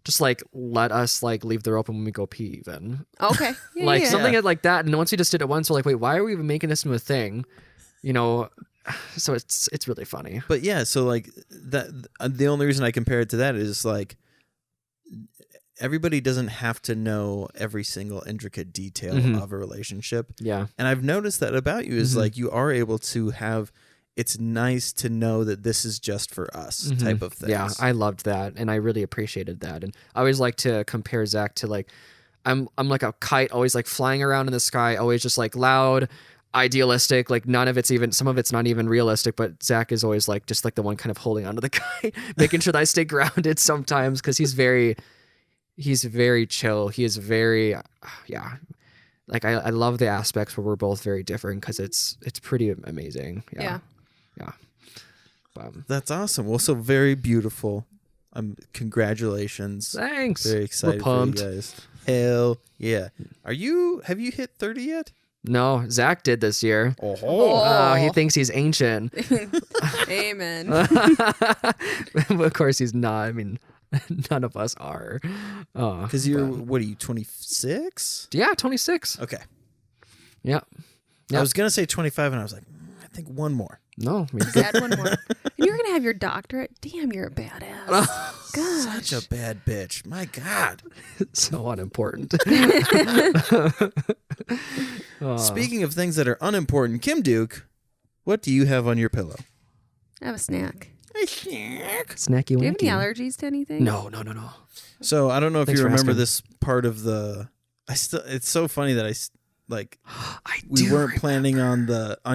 just like let us like leave the door open when we go pee even. Okay. Yeah, something like that. And once we just did it once, we're like, wait, why are we even making this into a thing? You know, so it's really funny. But yeah, so like that, the only reason I compare it to that is like, everybody doesn't have to know every single intricate detail of a relationship. Yeah. And I've noticed that about you is like you are able to have, it's nice to know that this is just for us type of things. Yeah, I loved that and I really appreciated that. And I always like to compare Zach to like, I'm like a kite always like flying around in the sky, always just like loud, idealistic, like none of it's even, some of it's not even realistic, but Zach is always like just like the one kind of holding onto the kite, making sure that I stay grounded sometimes because he's very chill. He is very, like I love the aspects where we're both very different because it's pretty amazing. Yeah. That's awesome. Well, so very beautiful. Congratulations. Thanks. Very excited for you guys. Hell yeah. Have you hit 30 yet? No, Zach did this year. He thinks he's ancient. Amen. Of course he's not. I mean, none of us are. Because what are you, 26? Yeah, 26. Okay. Yeah. I was going to say 25 and I was like, I think one more. No. Just add one more. And you're going to have your doctorate? Damn, you're a badass. Gosh. Such a bad bitch. My God. So unimportant. Speaking of things that are unimportant, Kim Duke, what do you have on your pillow? I have a snack. A snack. Snacky. Do you have any allergies to anything? No. So I don't know if Thanks you for remember asking. this part of the. It's so funny that we do weren't planning on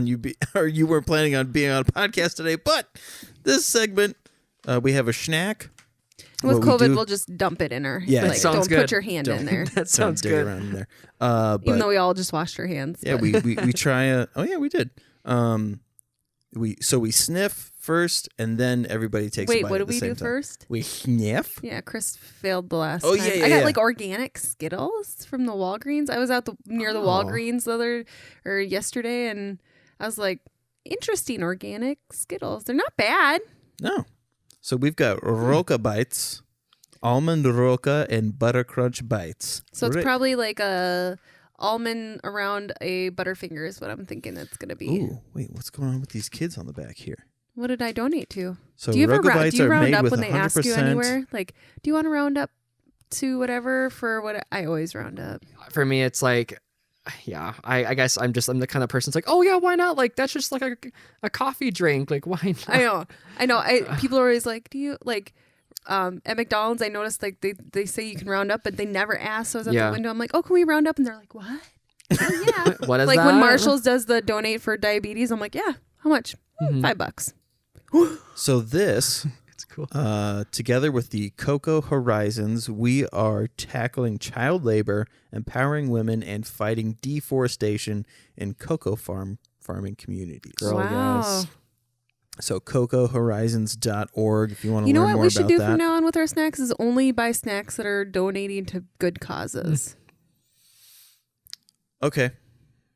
you weren't planning on being on a podcast today, but this segment we have a snack. With COVID, we'll just dump it in her. Yeah, like, sounds don't good. put your hand in there. That sounds dig good. around in there. But, Even though we all just washed our hands. yeah, but- we try. We did. We sniff first, and then everybody takes. Wait, a bite what at did the we same do time. first? We sniff. Yeah, Chris failed the last Oh, time. yeah, I got yeah. like organic Skittles from the Walgreens. I was out near the Walgreens yesterday, and I was like, interesting organic Skittles. They're not bad. No. So we've got Roca Bites, Almond Roca, and Butter Crunch Bites. So it's Right. probably like a almond around a Butterfinger is what I'm thinking it's going to be. Ooh, wait, what's going on with these kids on the back here? What did I donate to? So do you Roca Bites are round made up with when they ask you 100%. anywhere? Like, do you want to round up to whatever for what? I always round up. For me, it's like, yeah, I guess I'm the kind of person that's like, oh yeah, why not? Like that's just like a coffee drink. Like why not? I know. People are always like, do you like? At McDonald's, I noticed like they say you can round up, but they never ask. So I was at the window. I'm like, oh, can we round up? And they're like, what? Oh yeah. What is like that? when Marshall's does the donate for diabetes, I'm like, yeah. How much? $5. So this, It's cool. together with the Cocoa Horizons, we are tackling child labor, empowering women, and fighting deforestation in cocoa farming communities. Girl, wow. guys. So cocohorizons.org if you want to You know learn what more we should about do that. from now on with our snacks is only buy snacks that are donating to good causes. Okay.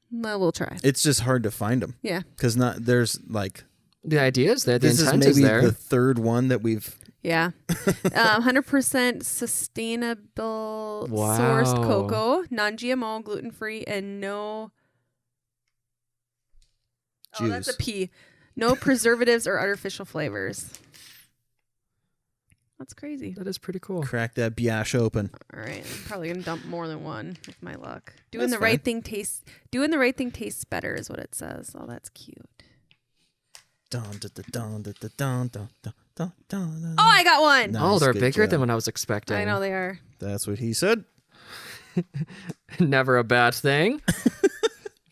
Well, we'll try. It's just hard to find them. Yeah. Because there's like The idea is there. The this is intent maybe is there. the third one that we've. Yeah. 100% sustainable sourced Wow. cocoa, non-GMO, gluten-free, and no... Oh, that's a Juice. P. No preservatives or artificial flavors. That's crazy. That is pretty cool. Crack that biash open. All right, I'm probably gonna dump more than one with my luck. That's Doing the right thing tastes better is what it says. Oh, that's cute. Dun, dun, dun, dun, dun, dun, dun, dun, dun, dun. Oh, I got one. Nice, Oh, they're good bigger job. than what I was expecting. I know they are. That's what he said. Never a bad thing.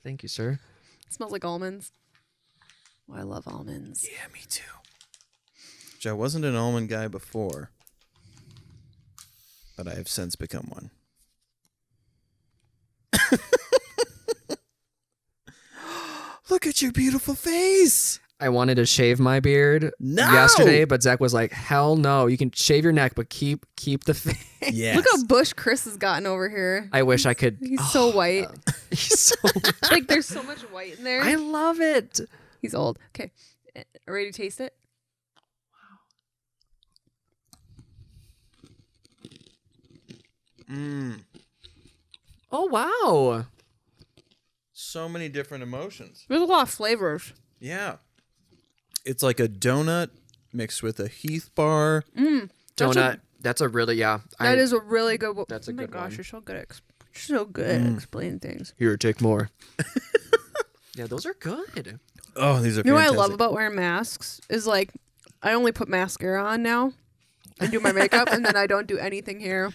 Thank you, sir. It smells like almonds. Oh, I love almonds. Yeah, me too. Which I wasn't an almond guy before, but I have since become one. Look at your beautiful face. I wanted to shave my beard yesterday, but Zach was like, "Hell no! You can shave your neck, but keep the face." Yes. Look how bush Chris has gotten over here. I wish I could. He's so white. He's so. Like there's so much white in there. I love it. He's old. Okay, ready to taste it? Oh wow! So many different emotions. There's a lot of flavors. Yeah. It's like a donut mixed with a Heath bar. Donut. That's a really That is a really good one. That's a good one. You're so good at explaining things. Here, take more. Yeah, those are good. Oh, these are You know what I fantastic. love about wearing masks is like I only put mascara on now and do my makeup and then I don't do anything here.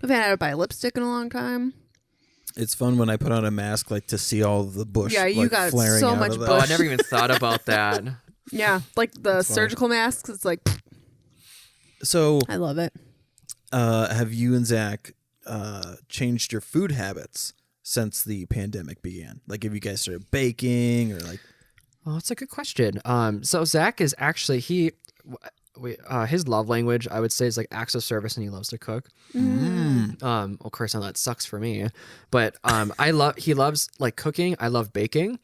I haven't had to buy lipstick in a long time. It's fun when I put on a mask, like to see all the bush. Yeah, you like, got flaring so out much of that. Oh, I bush. never even thought about that. Yeah, like the surgical masks. It's like So, I love it. have you and Zach changed your food habits since the pandemic began? Like, have you guys started baking or like? Oh, that's a good question. So Zach is actually his love language, I would say, is like acts of service, and he loves to cook. Of course, now that sucks for me, but he loves like cooking. I love baking.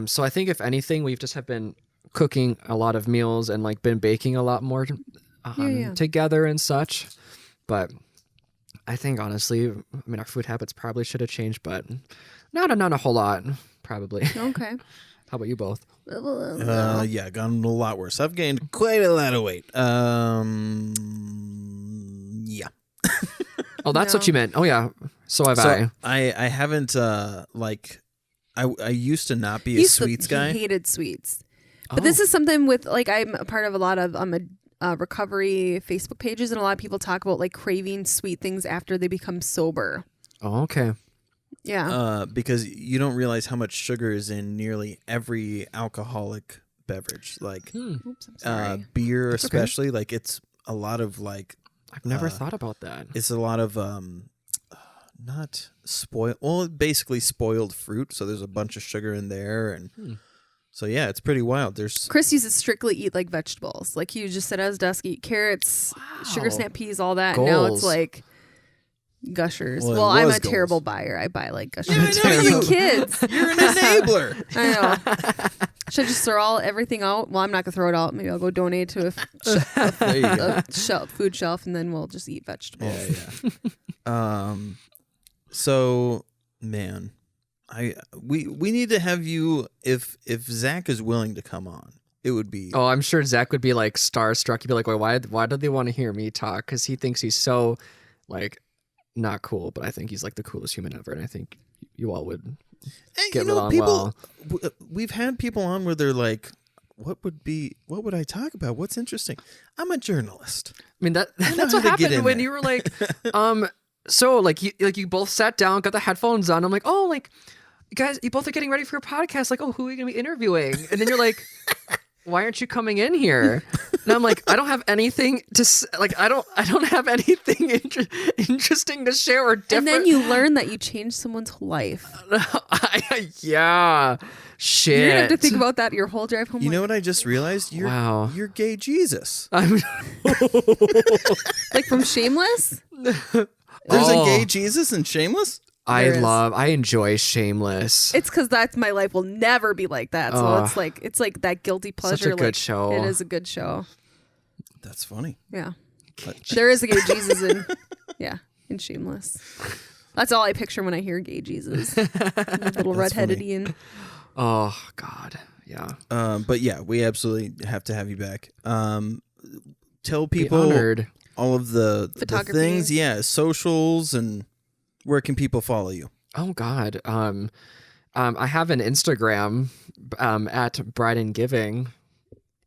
So I think if anything, we've just have been cooking a lot of meals and like been baking a lot more together and such. But I think honestly, I mean, our food habits probably should have changed, but not a whole lot, probably. Okay. How about you both? Yeah, gone a lot worse. I've gained quite a lot of weight. Yeah. Oh, that's what you meant. Oh yeah. So have I. I haven't like I used to not be a sweets guy. He hated sweets. But this is something with like I'm a part of a lot of recovery Facebook pages, and a lot of people talk about like craving sweet things after they become sober. Oh, okay. Yeah. Because you don't realize how much sugar is in nearly every alcoholic beverage, like Oops, I'm sorry. beer, especially. Like it's a lot of like. I've never thought about that. It's a lot of not spoiled. Well, basically spoiled fruit. So there's a bunch of sugar in there, and so yeah, it's pretty wild. There's Chris used to strictly eat like vegetables. Like he would just sit at his desk, eat carrots, sugar snap peas, all that. And now it's Goals. like Gushers. Well, it Well, I'm was a terrible buyer. I buy like Gushers. Yeah, I know for you. kids. You're an enabler. I know. Should I just throw everything out? Well, I'm not gonna throw it out. Maybe I'll go donate to There you go. food shelf, and then we'll just eat vegetables. Yeah. So man, we need to have you if Zach is willing to come on. It would be. Oh, I'm sure Zach would be like starstruck. He'd be like, why do they want to hear me talk? Because he thinks he's so like not cool, but I think he's like the coolest human ever, and I think you all would get along well. We've had people on where they're like, what would I talk about? What's interesting? I'm a journalist. I mean that's know what how to get happened in when there. you were like, so like you both sat down, got the headphones on. I'm like, oh, like you guys, you both are getting ready for a podcast. Like, oh, who are you gonna be interviewing? And then you're like, why aren't you coming in here? And I'm like, I don't have anything to like. I don't have anything interesting to share or different. And then you learn that you changed someone's life. Yeah, shit. You're gonna have to think about that your whole drive home. You know what I just realized? You're gay Jesus. I'm like from Shameless. There's a gay Jesus in Shameless? There is. I enjoy Shameless. It's because that's my life will never be like that. So it's like that guilty pleasure. Such a good like, show. It is a good show. That's funny. Yeah, there is a gay Jesus in Shameless. That's all I picture when I hear gay Jesus. Little redheaded funny. Ian. Oh God, yeah. But yeah, we absolutely have to have you back. tell Be people honored. all of the Photography. things. Yeah, socials, and where can people follow you? Oh God. I have an Instagram at Bryden Giving.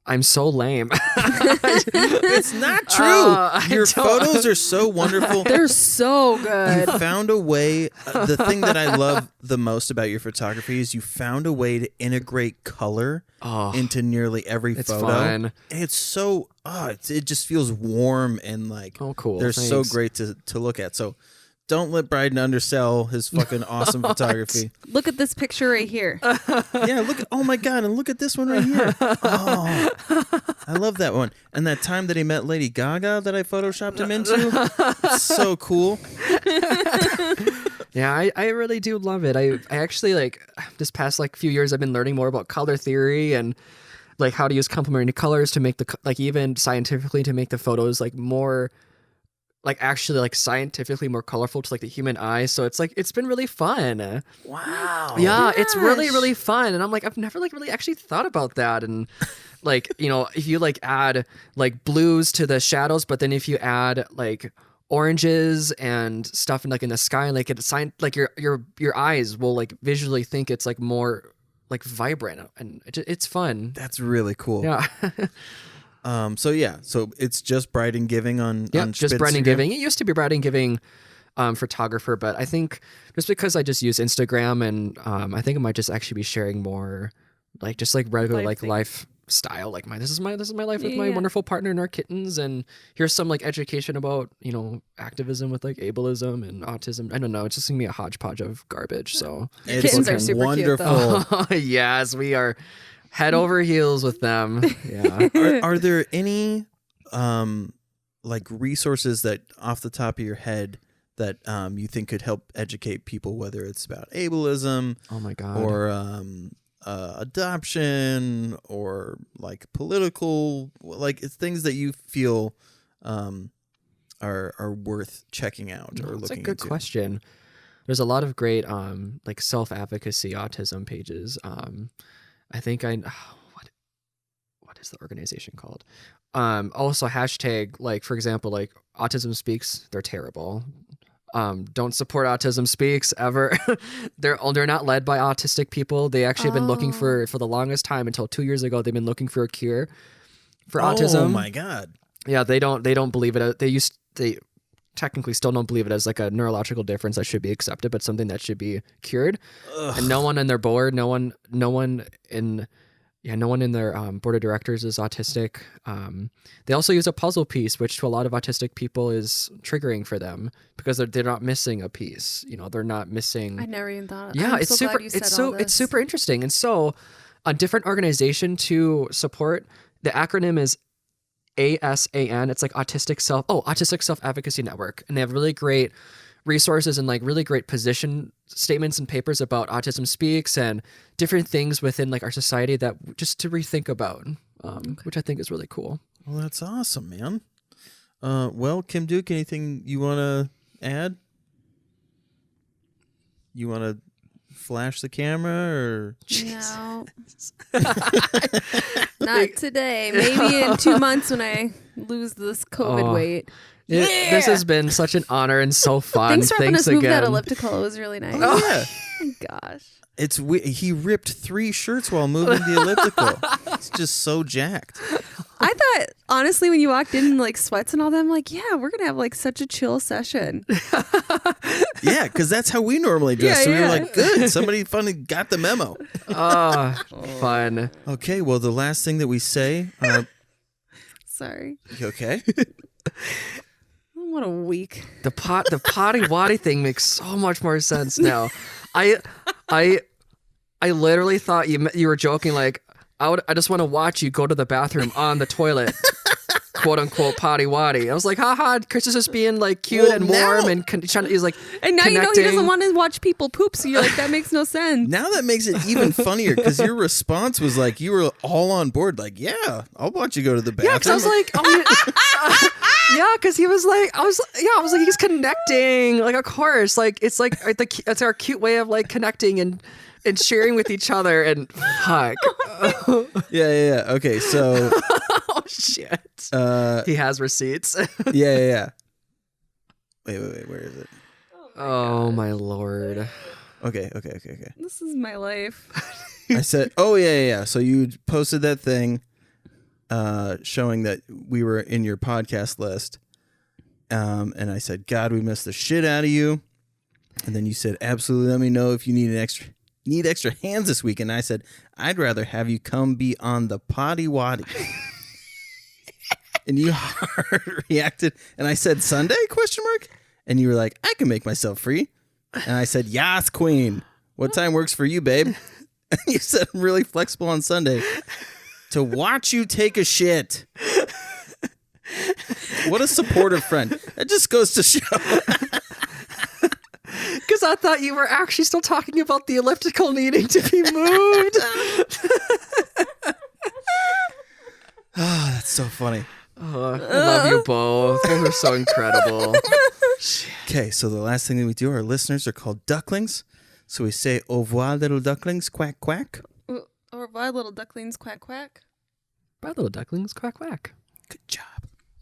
I'm so lame. It's not true. I Your don't- photos are so wonderful. They're so good. You found a way. The thing that I love the most about your photography is you found a way to integrate color Oh, into nearly every it's photo. fun. It's so it just feels warm and like Oh, cool. they're so Thanks. great to look at. So don't let Bryden undersell his fucking awesome photography. Look at this picture right here. Yeah, look at, oh my God, and look at this one right here. Oh, I love that one. And that time that he met Lady Gaga that I photoshopped him into. It's so cool. Yeah, I really do love it. I actually like this past like few years I've been learning more about color theory and like how to use complementary colors to make the like even scientifically to make the photos like more like actually like scientifically more colorful to like the human eye. So it's like it's been really fun. Wow. Yeah, it's really gosh. really fun and I'm like I've never like really actually thought about that and like, you know, if you like add like blues to the shadows but then if you add like oranges and stuff in like in the sky like it's like your eyes will like visually think it's like more like vibrant and it's fun. That's really cool. Yeah. So it's just Bryden Giving on Just Bryden Spitstagram? Giving. It used to be Bryden Giving photographer, but I think just because I just use Instagram and I think I might just actually be sharing more like just like regular Life like thing. lifestyle. Like this is my life with my Yeah. wonderful partner and our kittens and here's some like education about, you know, activism with like ableism and autism. I don't know, it's just gonna be a hodgepodge of garbage. So It's Kittens are super cute, though. wonderful. yes, we are head over heels with them. Yeah. Are there any like resources that off the top of your head that you think could help educate people, whether it's about ableism Oh my god. or adoption or like political, like it's things that you feel are worth checking out or That's looking a good into? question. There's a lot of great like self-advocacy autism pages. I think what is the organization called? Also hashtag like for example like Autism Speaks, they're terrible. Don't support Autism Speaks ever. They're not led by autistic people. They actually have been looking for the longest time until 2 years ago. They've been looking for a cure for autism. Oh my God. Yeah, they don't believe it. They technically still don't believe it as like a neurological difference that should be accepted, but something that should be cured. And no one in their board, no one in their board of directors is autistic. They also use a puzzle piece, which to a lot of autistic people is triggering for them because they're not missing a piece. You know, they're not missing. I never even thought. Yeah, I'm it's so super. glad you said all It's this. super interesting. And so, a different organization to support. The acronym is ASAN. It's like Autistic Self Advocacy Network, and they have really great resources and like really great position statements and papers about Autism Speaks and different things within like our society that just to rethink about, which I think is really cool. Well, that's awesome, man. Well, Kim Duke, anything you want to add? You want to flash the camera or? No. Not today. Maybe in 2 months when I lose this COVID Oh. weight. This has been such an honor and so fun. Thanks for helping us move again. that elliptical. It was really nice. Oh yeah, Oh my gosh. he ripped 3 shirts while moving the elliptical. It's just so jacked. I thought, honestly, when you walked in in like sweats and all that, I'm like, yeah, we're going to have like such a chill session. Yeah, because that's how we normally dress. Yeah, So we were yeah. like, good, somebody finally got the memo. Oh, fun. Okay, well, the last thing that we say, Sorry. you okay? Oh, what a week. The Poddy Woddy thing makes so much more sense now. I literally thought you were joking. Like I just want to watch you go to the bathroom on the toilet, quote unquote Poddy Woddy. I was like, haha, Chris is just being like cute Well, and warm now- and he's like, And now you know he connecting. doesn't want to watch people poop. So you're like, that makes no sense. Now that makes it even funnier because your response was like you were all on board. Like, yeah, I'll watch you go to the bathroom. Yeah, because I was like, yeah, because he was like, I was like, he's connecting. Like, of course, like it's like it's our cute way of like connecting and sharing with each other. And fuck, yeah. Okay, so oh Shit. Yeah, He has receipts. yeah. Wait. Where is it? Oh my lord. Okay. This is my life. I said, oh yeah. So you posted that thing, showing that we were in your podcast list, and I said, God, we missed the shit out of you. And then you said, absolutely, let me know if you need extra hands this week. And I said, I'd rather have you come be on the Poddy Woddy. And you hard reacted, and I said, Sunday? ? And you were like, I can make myself free. And I said, Yas, queen. What time works for you, babe? And you said, I'm really flexible on Sunday to watch you take a shit. What a supportive friend. That just goes to show. Because I thought you were actually still talking about the elliptical needing to be moved. Oh, that's so funny. Oh, I love you both. Those are so incredible. Okay, so the last thing that we do, our listeners are called ducklings. So we say, au revoir, little ducklings, quack, quack. Au revoir, little ducklings, quack, quack. Bye, little ducklings. Quack, quack. Good job.